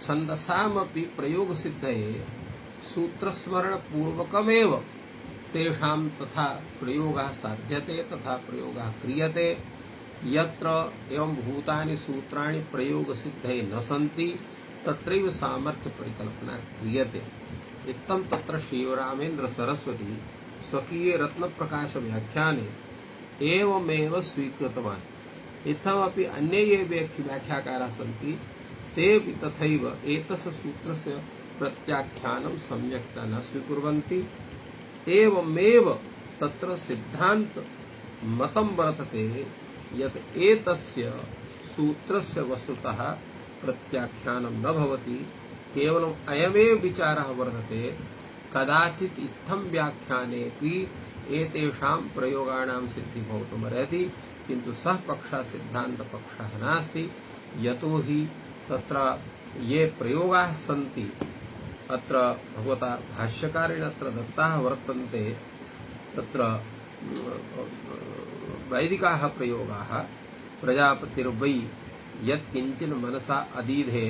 छन्दसामपि प्रयोगसिद्धये सूत्रस्मरणपूर्वकमेव तेषां तथा प्रयोगः साध्यते, तथा प्रयोगः क्रियते। यत्र एवं भूतानि सूत्राणि प्रयोगसिद्धये न सन्ति तत्रैव सामर्थ्यपरिकल्पना क्रियते। इत्थं तत्र श्रीरामेन्द्र सरस्वती स्वकीये रत्नप्रकाशव्याख्याने एवमेव स्वीकृतवान्। इत्थमपि अन्ये ये व्याख्याकाराः सन्ति तेऽपि तथैव एतस्य सूत्रस्य प्रत्याख्यानं सम्यक्तया न स्वीकुर्वन्ति। एवमेव तत्र सिद्धान्त मतं वर्तते यत् एतस्य सूत्रस्य वस्तुतः प्रत्याख्यानं न भवति, केवलम् अयमेव विचारः वर्तते कदाचित् इत्थं व्याख्यानेऽपि एतेषां प्रयोगाणां सिद्धिः भवितुमर्हति, किन्तु सः पक्षः सिद्धान्तपक्षः नास्ति। यतोहि तत्र ये प्रयोगाः सन्ति अत्र भगवता भाष्यकारेण अत्र दत्ताः वर्तन्ते। तत्र वैदिकाः प्रयोगाः प्रजापतिर्वै यत्किञ्चिन् मनसा अदीधे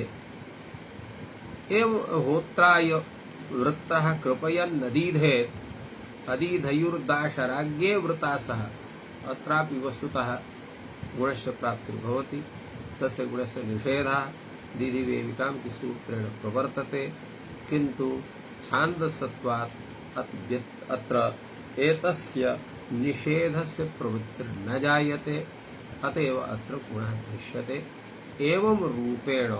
एवं होत्राय वृत्रः कृपयन्नदीधे अदीधयुर्दाशराज्ञे वृता सह। अत्रापि वस्तुतः गुणस्य प्राप्तिर्भवति, तस्य गुणस्य निषेधः दीदिवेविकां की सूत्रेण प्रवर्तते, किन्तु छान्दसत्वात् अत्र एतस्य निषेधस्य प्रवृत्तिर्न जायते, अतएव अत्र गुणः दृश्यते। एवं रूपेण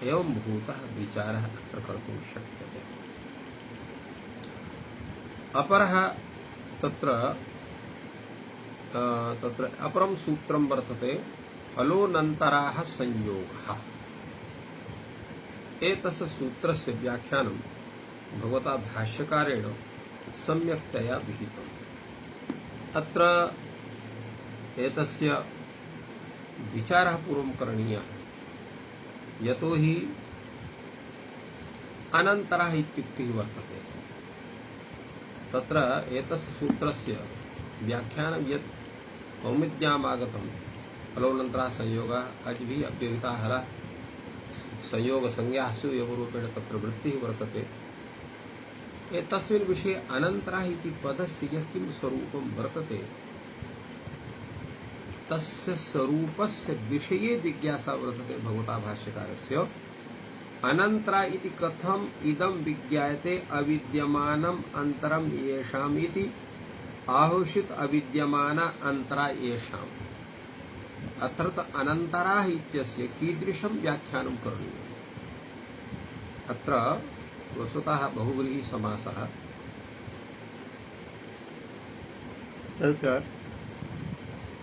एवं भूतः विचारः अत्र कर्तुं शक्यते। अपरः तत्र अपरं सूत्रं वर्तते फलोनन्तराः संयोगः। एतस्य सूत्रस्य व्याख्यानं भगवता भाष्यकारेण सम्यक्तया विहितम्। अत्र एतस्य विचारः पूर्वं करणीयः, यतोहि अनन्तरः इत्युक्तिः वर्तते। तत्र एतस्य सूत्रस्य व्याख्यानं यत् कौमुद्यामागतं फलोनन्तरः संयोगः अजिभिः अव्यवहितः हरः संयोगसंज्ञासु एवरूपेण तत्र वृत्तिः वर्तते। तस्मिन् विषये अनन्तरः इति पदस्य यत् किं स्वरूपं वर्तते तस्य स्वरूपस्य विषये जिज्ञासा वर्तते भगवता भाष्यकारस्य। अनन्तरा इति कथम् इदं विज्ञायते अविद्यमानम् अन्तरं येषाम् इति आहुषित अविद्यमान अंतरा येषाम्। अत्र अनन्तराः इत्यस्य कीदृशं व्याख्यानं करणीयम्? अत्र वस्तुतः बहुव्रीहि समासः। तत्र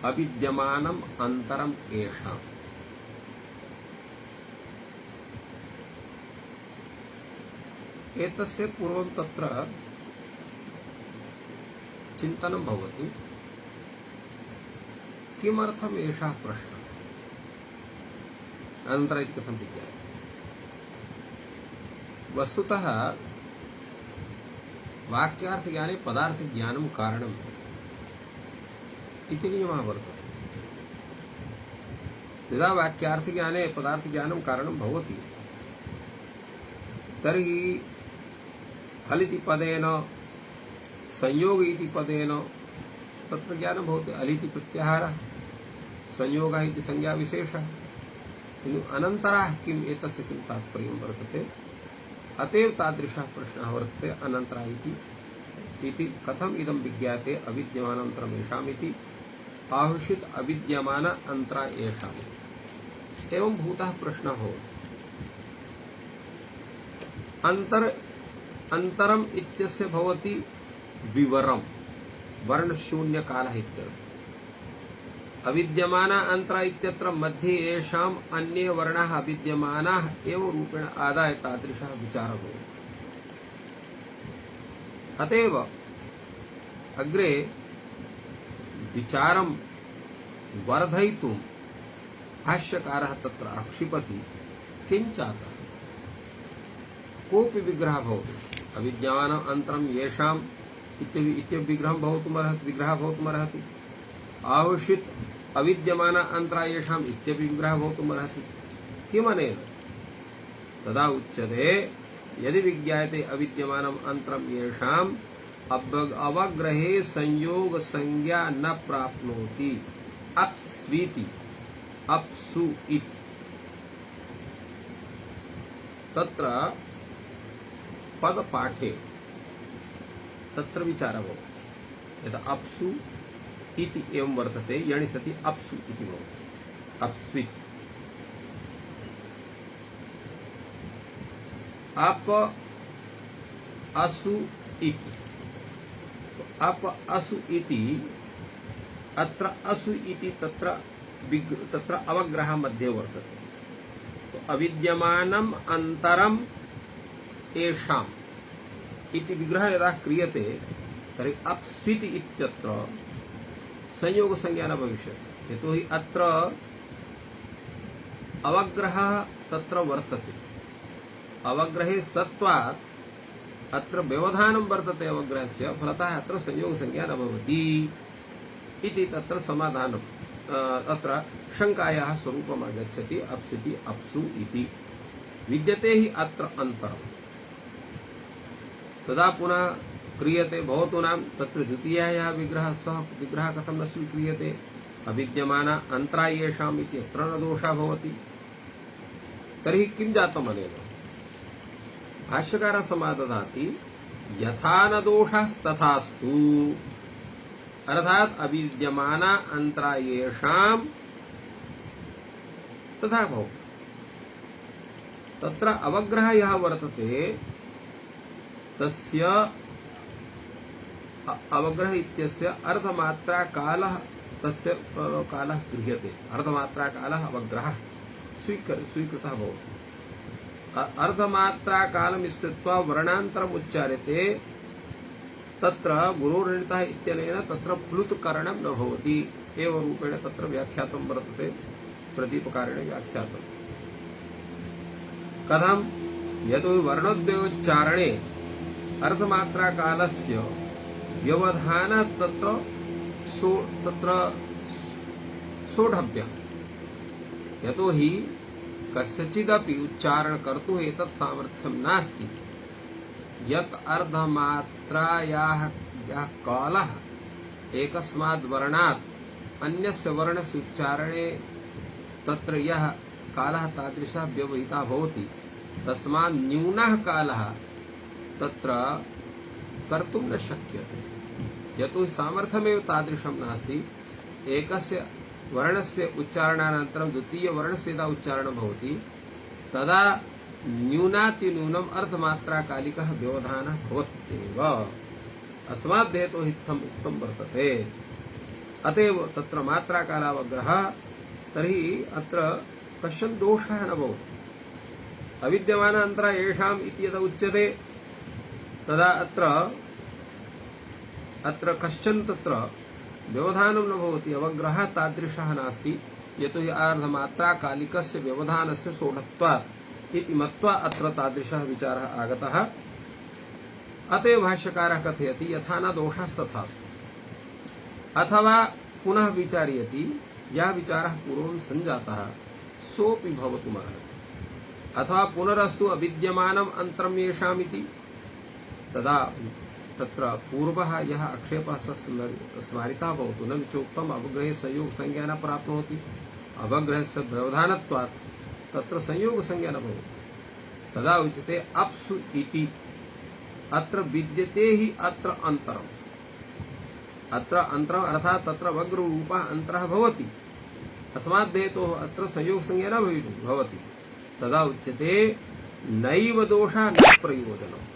अविद्यमानम् अन्तरम् येषाम्, एतस्य पूर्वं तत्र चिन्तनं भवति, किमर्थम् एषः प्रश्नः अनन्तरम् इति कथं विज्ञायते? वस्तुतः वाक्यार्थज्ञाने पदार्थज्ञानं कारणम् इति नियमः वर्तते। यदा वाक्यार्थज्ञाने पदार्थज्ञानं कारणं भवति तर्हि हल् इति पदेन संयोग इति पदेन तत्र ज्ञानं भवति। हल् इति प्रत्याहारः, संयोगः इति संज्ञाविशेषः। किन्तु अनन्तरः किम्, एतस्य किं तात्पर्यं वर्तते? अतएव तादृशः प्रश्नः वर्तते अनन्तरः इति कथम् इदं विज्ञाते अविद्यमानान्तरम् येषाम् इति आहुषित अविद्यमान अंतरा येषाम्। एवं भूतः प्रश्नः भवति। अंतरम् इत्यस्य भवति विवरम्, वर्णशून्य कालः इत्यर्थः। अविद्यमान अंतरा इत्यत्र मध्ये येषाम् अन्ये वर्णाः अविद्यमानाः एव रूपेण आदाय तादृशः विचारः भवति। अतएव अग्रे विचारं वर्धयितुं भाष्यकारः तत्र आक्षिपति, किञ्चातः कोऽपि विग्रहः भवति, अविद्यमानम् अन्तरं येषाम् इत्यपि विग्रहः भवितुमर्हति, आहुषित अविद्यमान अंतरा येषाम् इत्यपि विग्रहः भवितुमर्हति। किमनेन? तदा उच्यते यदि विज्ञायते अविद्यमानम् अन्तरं येषाम् अवग्रहे संयोग संज्ञा न प्राप्नोति, अप्स्वीति अप्सु इति। तत्र पदपाठे तत्र विचारः भवति। यदा अप्सु इति एवं वर्तते, यणि सति अप्सु इति भवति, अप्स्विति। अप असु इति, अप असु इति, अत्र असु इति तत्र अवग्रह मध्ये वर्तते। तो अविद्यमानम् अन्तरम् येषाम् इति विग्रह यदा क्रियते तर्हि अप्स्विति इत्यत्र संयोग संज्ञा न भविष्यति। यतोहि अत्र अवग्रहः तत्र वर्तते। अवग्रहे सत्वात् अत्र व्यवधानं वर्तते अवग्रहस्य, फलतः अत्र संयोग संज्ञा न भवति इति तत्र समाधानम्। अत्र शङ्कायाः स्वरूपम् आगच्छति। अप्सिति अप्सु इति विद्यते हि अत्र अन्तरम्। तदा पुनः क्रियते भवतूनां तत्र द्वितीयः विग्रहः, सः विग्रहः कथं न स्वीक्रियते? अविद्यमान अन्तरा येषाम् इति अत्र न दोषः भवति। तर्हि किं जातम् अनेन? भाष्यकारः समादधाति यथा न दोषस्तथास्तु, अर्थात अविद्यमान अंतरा येषाम् तथा भवति। तत्र अवग्रहः यः वर्तते तस्य अवग्रह इत्यस्य अर्धमात्रा कालः, तस्य कालः गृह्यते। अर्धमात्रा कालः अवग्रहः स्वीकृतः भवति। अर्धमात्रा कालम् स्थित्वा वर्णान्तरम् उच्चार्यते, तत्र गुरोर्णितः इत्यनेन तत्र प्लुतकरणं न भवति। एवं रूपेण तत्र व्याख्यातं वर्तते, प्रदीपकारेण व्याख्यातम्। कथं? यतो वर्णोद्वयोच्चारणे अर्धमात्रा कालस्य व्यवधानः तत्र सोढव्यः। यतो हि कस्यचिदपि उच्चारण कर्तुः एतत् सामर्थ्यं नास्ति यत् अर्धमात्रायाः यः कालः एकस्माद् वर्णात् अन्यस्य वर्णस्य उच्चारणे तत्र यः कालः तादृशः व्यवहितः भवति, तस्मात् न्यूनः कालः तत्र कर्तुं न शक्यते। यतो हि सामर्थ्यमेव तादृशं नास्ति। एकस्य वर्णस्य उच्चारणानन्तरं द्वितीयवर्णस्य यदा उच्चारणं भवति तदा न्यूनातिन्यूनम् अर्थमात्राकालिकः व्यवधानः भवत्येव। अस्माद् हेतोः इत्थम् उक्तं वर्तते। अतएव तत्र मात्राकालावग्रहः तर्हि अत्र कश्चन दोषः न भवति। अविद्यमान अन्तरा येषाम् इति यदा उच्यते तदा अत्र कश्चन तत्र व्यवधानं न भवति, अवग्रहः तादृशः नास्ति। यतोहि अर्धमात्राकालिकस्य व्यवधानस्य सोढत्वात् इति मत्वा अत्र तादृशः विचारः आगतः। अतएव भाष्यकारः कथयति यथा न दोषस्तथास्तु। अथवा पुनः विचारयति यः विचारः पूर्वं सञ्जातः सोऽपि भवितुमर्हति। अथवा पुनरस्तु अविद्यमानम् अन्तरं येषाम् इति तदा तत्र पूर्वः यः आक्षेपः स्मारितः भवतु न चोक्तम् अवग्रहे संयोगसंज्ञा न प्राप्नोति, अवग्रहस्य व्यवधानत्वात् तत्र संयोगसंज्ञा न भवति। तदा उच्यते अप्सु इति अत्र विद्यते हि अत्र अन्तरम्। अत्र अन्तरम् अर्थात् तत्र वग्ररूपः अन्तरः भवति, अस्माद् हेतोः अत्र संयोगसंज्ञा न भवति। तदा उच्यते नैव दोषः न प्रयोजनम्।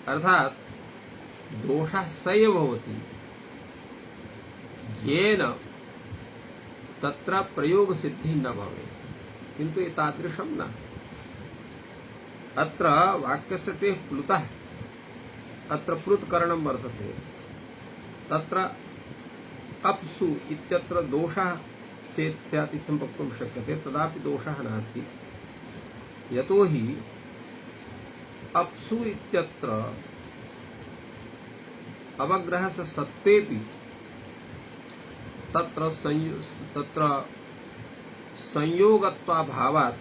अर्थात् दोषः स एव भवति येन तत्र प्रयोगसिद्धिः न भवेत्, किन्तु एतादृशं न। अत्र वाक्यस्य टेः प्लुतः, अत्र प्लुतकरणं वर्तते। तत्र अप्सु इत्यत्र दोषः चेत् स्यात् इत्यं वक्तुं शक्यते, तदापि दोषः नास्ति। यतोहि अप्सु इत्यत्र अवग्रहस्य सत्त्वेपि तत्र संयोगत्वाभावात्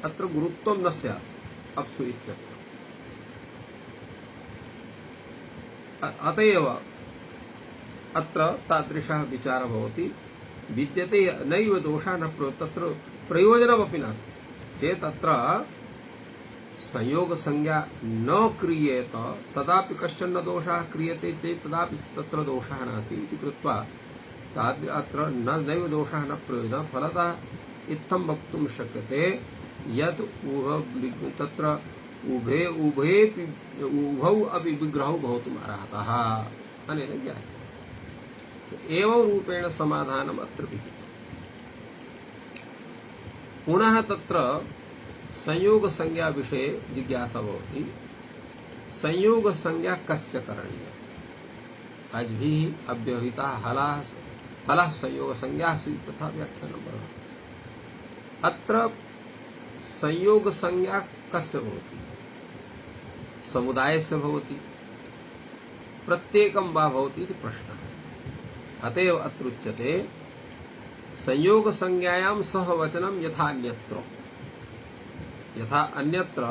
अत्र गुरुत्वं न स्यात् अप्सु इत्यत्र। अतएव अत्र तादृशः विचारः भवति। विद्यते नैव दोषः न तत्र प्रयोजनमपि नास्ति चेत् अत्र संयोगसंज्ञा न क्रियेत तदापि कश्चन दोषः क्रियते चेत् तदापि तत्र दोषः नास्ति इति कृत्वा अत्र नैव दोषः न प्रयोजनः। फलतः इत्थं वक्तुं शक्यते यत् तत्र उभौ अपि विग्रहौ भवितुम् अर्हतः अनेन ज्ञायते। एवं रूपेण समाधानम् अत्र विहितम्। पुनः तत्र संयोग संज्ञा विषये जिज्ञासा भवति। संयोग संज्ञा कस्य करणीया? आज भी अव्यवहिता हलाः संयोग संज्ञा तथा व्याख्यानं वर्तते। अत्र संयोग संज्ञा कस्य भवति? समुदायस्य भवति, प्रत्येकं वा भवति इति प्रश्नः। अतएव अत्र उच्यते संयोग संज्ञायां सह वचनं यथा अन्यत्र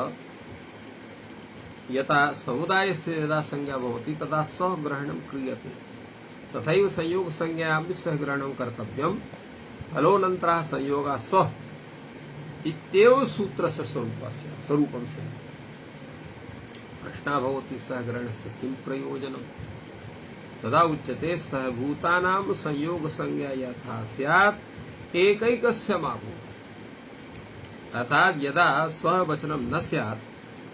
यथा समुदायस्य यदा संज्ञा भवति तदा सह ग्रहणं क्रियते, तथैव संयोग संज्ञायां सह ग्रहणं कर्तव्यं। फलोऽनन्तरः संयोगः सह इत्येव सूत्रस्य स्वरूपं स्यात्। प्रश्नः भवति सह ग्रहणस्य किं प्रयोजनम्? तदा उच्यते सहभूतानां संयोग संज्ञा यथा स्यात् एकैकस्य मा भूत्। अर्थात् यदा सह वचनं न स्यात्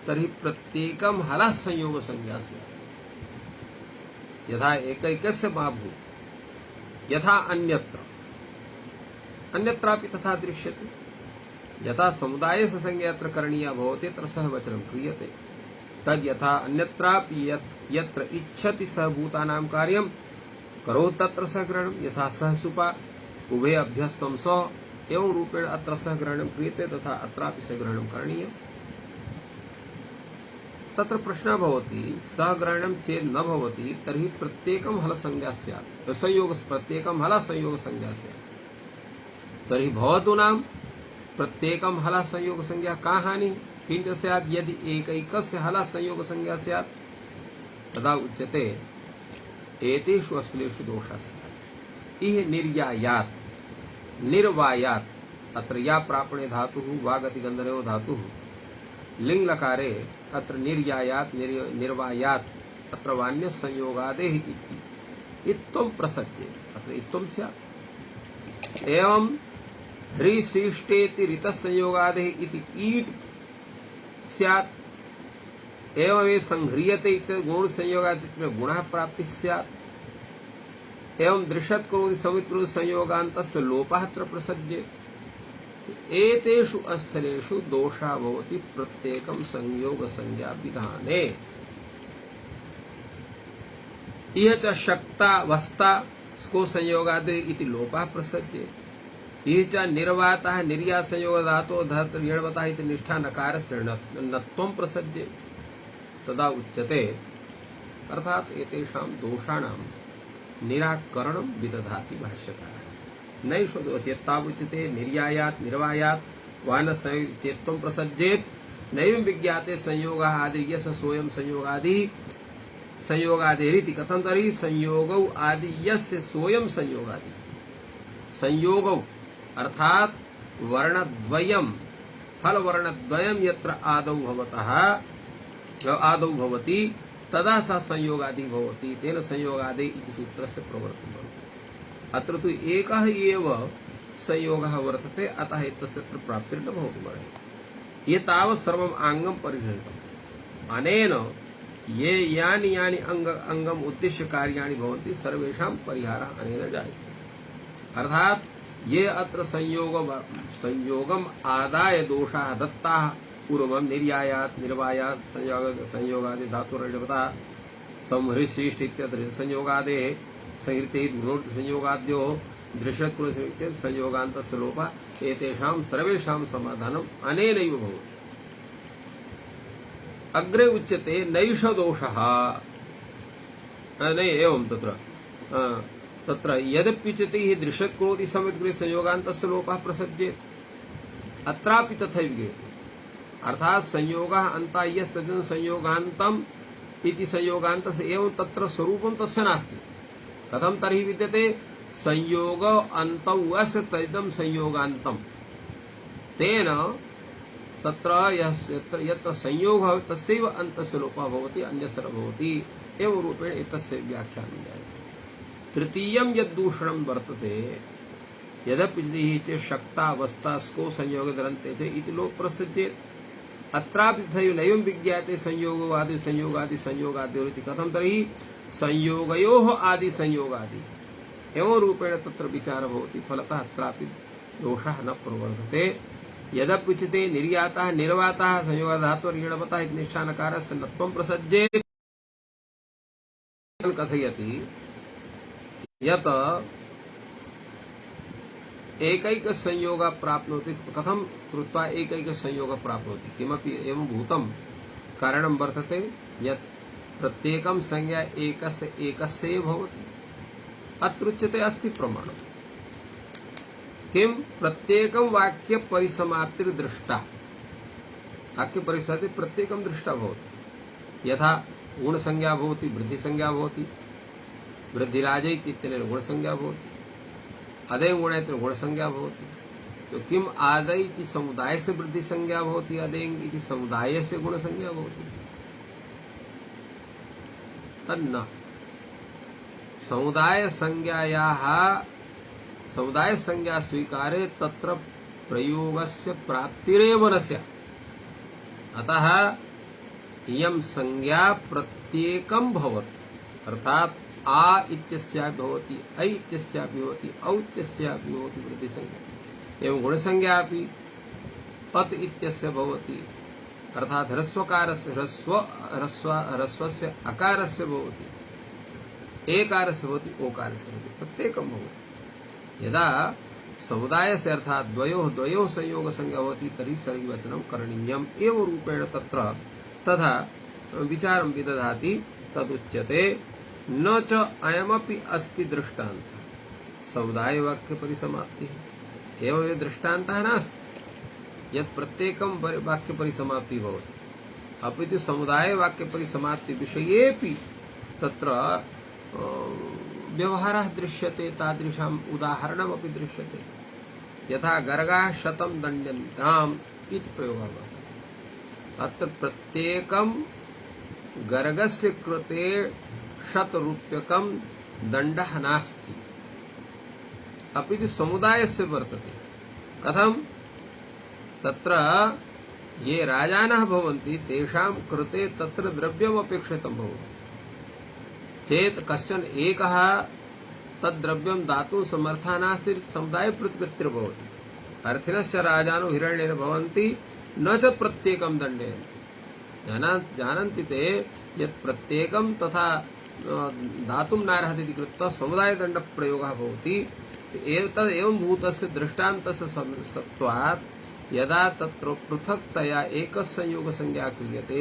तर्हि प्रत्येकं हलः संयोग संज्ञा स्यात्। यथा एकैकस्य मा भूत् यथा अन्यत्रापि तथा दृश्यते। यथा समुदायस्य संज्ञा यत्र करणीया भवति तत्र सह वचनं क्रियते, तद् यथा अन्यत्रापि यत्र इच्छति सहभूतानां कार्यं करोति तत्र सहग्रहणं। यथा सह सुपा उभे अभ्यस्तं सह एवं रूपेण अत्र सहग्रहणं क्रियते, तथा अत्रापि सहग्रहणं करणीयम्। तत्र प्रश्नः भवति सहग्रहणं चेत् न भवति तर्हि प्रत्येकं हलसंज्ञा स्यात्, प्रत्येकं हलः संयोगसंज्ञा स्यात्। तर्हि भवतु नाम प्रत्येकं हलः संयोगसंज्ञा का हानिः? किंच स्यात् यदि एकैकस्य हलः संयोगसंज्ञा स्यात्? तदा उच्यते एतेषु अश्लेषु दोषः स्यात्। इह निर्वायात् अत्र या प्रापणे धातुः वागतिगन्धर्वो धातुः लिंग लकारे अत्र निर्यायात् निर्वायात् अत्र वान्यः संयोगादेः इति इत्थं प्रसज्ये अत्र इत्थं स्यात्। एवं ह्रीशिष्टेति ऋतसंयोगादेः इति ईट् स्यात् एवं संह्रियते इति गुण संयोगादित्य गुणः प्राप्ति स्यात् एवं दृश्यत् करोति समित्कृत संयोगान्तस्य लोपः अत्र प्रसज्येत एतेषु स्थलेषु दोषः भवति प्रत्येकं संयोग संज्ञा विधाने इह च शक्ता वस्ता स्को संयोगादेः इति लोपः प्रसज्येत इह च निर्वातः निर्या संयोग धातो धत ऋणवतः इति निष्ठा नकारस्य नत्वं प्रसज्येत तदा उच्यते अर्थात एतेषां दोषाणां निराकरणं विदधाति भाष्यकारः नैष दोषयत्तावुच्यते निर्यायात् निर्वायात् वान संयुक्तेत्वं प्रसज्येत नैवं विज्ञाते संयोगः आदि यस्य सोऽयं संयोगादिरिति कथं तर्हि संयोगौ आदि यस्य सोऽयं संयोगादि संयोगौ अर्थात वर्णद्वयं फलवर्णद्वयं यत्र आदौ भवति तदा सा संयोगादि भवति तेन संयोगादि इति सूत्रस्य प्रवर्तनं भवति अत्र तु एकः एव संयोगः वर्तते अतः एतस्य प्राप्तिर्न भवितुमर्हति एतावत् सर्वम् आङ्गं परिगृहीतम् अनेन ये यानि यानि अंगम उद्देश्य कार्याणि भवन्ति सर्वेषां परिहारः अनेन जायते अर्थात ये अत्र संयोगम आदाय दोषाः दत्ताः पूर्वं निर्यायात् निर्वायात् संयोगादि धातुरजपतः संहृशिष्ट इत्यत्र संयोगादेः संहृते गुणोक्त संयोगाद्योः दृश्यत्पुरुष संयोगान्तस्य लोपः एतेषां सर्वेषां समाधानम् अनेनैव भवति अग्रे उच्यते नैष दोषः नै एवं तत्र यद्युच्यते हि दृश्यत् करोति समिद्गृहे संयोगान्तस्य लोपः प्रसज्येत अत्रापि तथैव गृह्यते अर्थात संयोगः अन्ता यस्तद् संयोगान्तम् इति संयोगान्तस्य एवं तत्र स्वरूपं तस्य नास्ति कथं तर्हि विद्यते संयोग अन्तौ अस्य तदिदं संयोगान्तम् तेन तत्र यत्र संयोगः भवति तस्यैव अन्तस्य लोपः भवति अन्यस्य न भवति एवं रूपेण एतस्य व्याख्यानं जायते तृतीयं यद्दूषणं वर्तते यदपि चेत् शक्तावस्था स्को संयोगदरन्ते च इति लोप प्रसज्येत अत्रापि तथैव नैवं विज्ञाते संयोगवादि संयोगादिरिति कथं तर्हि संयोगयोः आदि संयोगादि एवं रूपेण तत्र विचारः भवति फलतः अत्रापि दोषः न प्रवर्तते यदप्युच्यते निर्यातः निर्वातः संयोगधातुर्यणवतः इति निष्ठानकारस्य नत्वं प्रसज्येत कथयति यत् एकैक संयोग प्राप्नोति कथं कृत्वा एकैक संयोग प्राप्नोति किमपि एवं भूतं कारणं वर्तते यत् प्रत्येकं संज्ञा एकस्य भवति अत्र उच्यते अस्ति प्रमाणम् किं प्रत्येकं वाक्य परिसमाप्तिर्दृष्टा वाक्य परिसमाप्ति प्रत्येकं दृष्टा भवति यथा गुण संज्ञा भवति वृद्धि संज्ञा भवति वृद्धिराजै इत्यनेन गुण संज्ञा भवति अदय गुण इत्यनेन गुण संज्ञा भवति तो किम आदय इति समुदाय से वृद्धि संज्ञा भवति अदय इति समुदाय से गुण संज्ञा भवति तन्न समुदाय संज्ञा स्वीकारे तत्र प्रयोगस्य प्राप्तिरेव न स्यात् अतः इयं संज्ञा प्रत्येकं भवति अर्थात आ इत्यस्यापि भवति ऐ इत्यस्यापि भवति औ इत्यस्यापि भवति वृद्धि संज्ञा एवं गुण संज्ञा अपि पत इत्यस्य भवति अर्थात ह्रस्वकारस्य ह्रस्वस्य अकारस्य भवति एकारस्य भवति ओकारस्य भवति प्रत्येकं भवति यदा समुदायस्य अर्थात द्वयोः संयोग संज्ञा भवति तर्हि सर्ववचनं करणीयम् एवं रूपेण तत्र तथा विचारं विदधाति तदुच्यते न च अयमपि अस्ति दृष्टान्तः समुदाय वाक्य परिसमाप्तिः एवं दृष्टान्तः नास्ति यत् प्रत्येकं वाक्य परिसमाप्तिः भवति अपितु समुदाय वाक्य परिसमाप्ति विषयेपि तत्र व्यवहारः दृश्यते तादृशम् उदाहरणमपि दृश्यते यथा गर्गाः शतं दण्ड्यन्ताम् इति प्रयोगः वर्तते अत्र प्रत्येकं गर्गस्य कृते 100 रूप्यकं दण्डः नास्ति अपि तु समुदायस्य वर्तते। कथं तत्र ये राजानः भवन्ति तेषां कृते तत्र द्रव्यम् अपेक्षितं भवति चेत् कश्चन एकः तद्द्रव्यं दातुं समर्थः नास्ति, समुदायप्रतिपत्तिर्भवति। अर्थिनश्च राजानो हिरण्येन भवन्ति न च प्रत्येकं दण्डयन्ति। जानन्ति ते यत् प्रत्येकं तथा दातुं नार्हति इति कृत्वा समुदायदण्डप्रयोगः भवति। एवं भूतस्य दृष्टान्तस्य सत्त्वात् यदा तत्र पृथक्तया एकसंयोगसंज्ञा क्रियते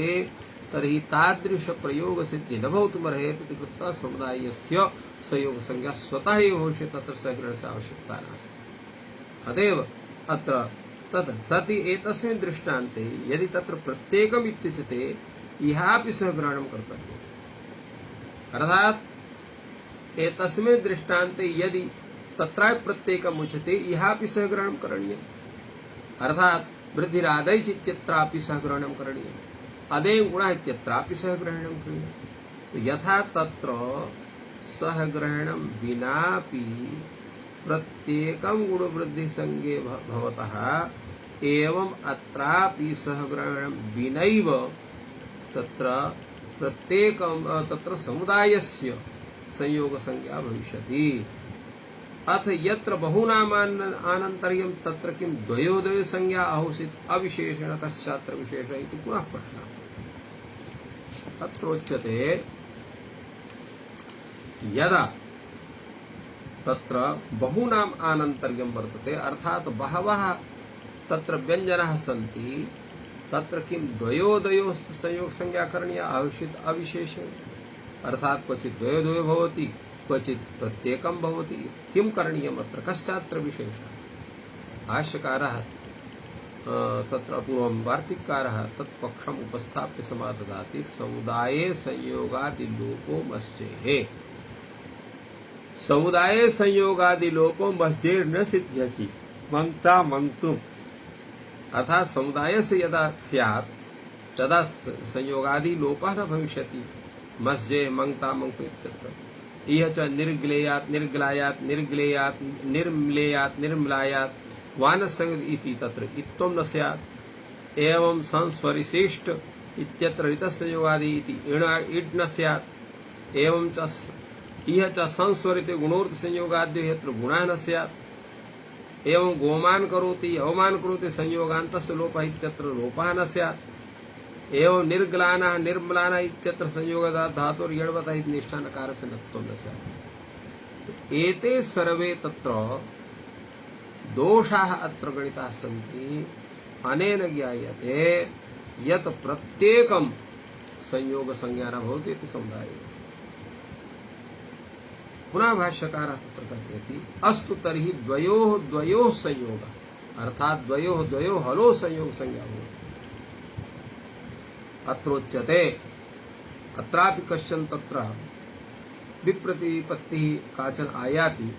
तर्हि तादृशप्रयोगसिद्धिः न भवितुमर्हति इति कृत्वा समुदायस्य संयोगसंज्ञा स्वतः एव भविष्यति, तत्र सहग्रहणस्य आवश्यकता नास्ति। अतएव अत्र तत् सति एतस्मिन् दृष्टान्ते यदि तत्र प्रत्येकम् इत्युच्यते इहापि सहग्रहणं कर्तव्यम्। अर्थात् एतस्मिन् दृष्टान्ते यदि तत्रापि प्रत्येकम् उच्यते इहापि सहग्रहणं करणीयम्। अर्थात् वृद्धिरादैच् इत्यत्रापि सहग्रहणं करणीयम्, अदेव गुणः इत्यत्रापि सहग्रहणं करणीयम्। यथा तत्र सहग्रहणं विनापि प्रत्येकं गुणवृद्धिसंज्ञे भवतः एवं अत्रापि सहग्रहणं विनैव तत्र प्रत्येकं तत्र समुदायस्य संयोगसंज्ञा भविष्यति। अथ यत्र बहूनाम् आनन्तर्यं तत्र किं द्वयोदयो संज्ञा आहोसित अविशेषेण कश्चात्र विशेष इति पुनः प्रश्नः। अत्र उच्यते यदा तत्र बहूनाम् आनन्तर्यं वर्तते, अर्थात् बहवः तत्र व्यञ्जनाः सन्ति, तत्र किं द्वयोदयो संयोग संज्ञा करणीया आहोसित अविशेषेण। अर्थात् क्वचित् द्वयोदयो भवति, क्वचित् प्रत्येकं भवति। किं करणीयम् अत्र कश्चात्र विशेषः? भाष्यकारः तत्र पूर्वं वार्तिककारः तत्पक्षम् उपस्थाप्य समाददाति। समुदाये संयोगादिलोपो मस्येः। समुदाये संयोगादिलोपो मस्येर्न सिद्ध्यति मंक्ता मंक्तुम्। अर्थात् समुदायस्य यदा स्यात् तदा संयोगादिलोपः न भविष्यति। मस्ये मंक्ता मंक्तु इत्यत्र इह च निर्ग्लेयात् निर्ग्लायात् निर्ग्लेयात् निर्म्लेयात् निर्म्लायात् वानसंग इति तत्र इत्त्वं न स्यात्। एवं संस्वरिशिष्ट इत्यत्र ऋतसंयोगादि इति इड् न स्यात्। एवं च इह च संस्वरिते गुणोर्थ संयोगाद्यो यत्र गुणः न स्यात्। एवं गोमान करोति अवमान करोति संयोगान्तस्य लोपः इत्यत्र लोपः न स्यात्। एवं निर्ग्लानः निर्म्लानः इत्यत्र संयोगः धातुर्यण्वतः इति निष्ठानकारस्य नत्वं न स्यात्। एते सर्वे तत्र दोषाः अत्र गणिताः सन्ति। अनेन ज्ञायते यत् प्रत्येकं संयोगसंज्ञा न भवति इति समुदाये। पुनः भाष्यकारः तत्र कथयति अस्तु तर्हि द्वयोः संयोगः अर्थात् द्वयोः हलो संयोग संज्ञा भवति। अत्रोच्यते अत्रापि कश्चन तत्र विप्रतिपत्तिः काचन आयाति।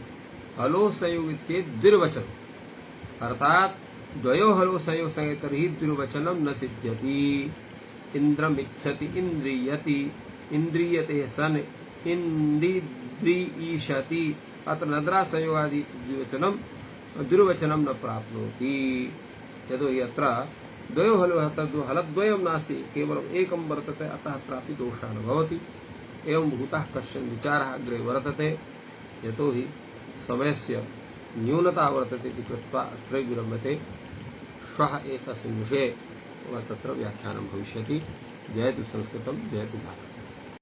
हलो संयोग चेत् द्विर्वचन अर्थात् द्वयोः हलो संयोग संज्ञा तर्हि द्विर्वचनं न सिद्ध्यति। इन्द्रम् इच्छति इन्द्रियति इन्द्रियते सन इन्द्रियीषति। अत्र नद्रा संयोगादि द्विर्वचनं न प्राप्नोति। यतो हि अत्र द्वयो हलो हलद्वयं नास्ति, केवलम् एकं वर्तते, अतः अत्रापि दोषः न भवति। एवं भूतः कश्चन विचारः अग्रे वर्तते। यतो हि समयस्य न्यूनता वर्तते इति कृत्वा अत्र विरम्यते। श्वः एतस्मिन् विषये तत्र व्याख्यानं भविष्यति। जयतु संस्कृतं, जयतु भारतम्।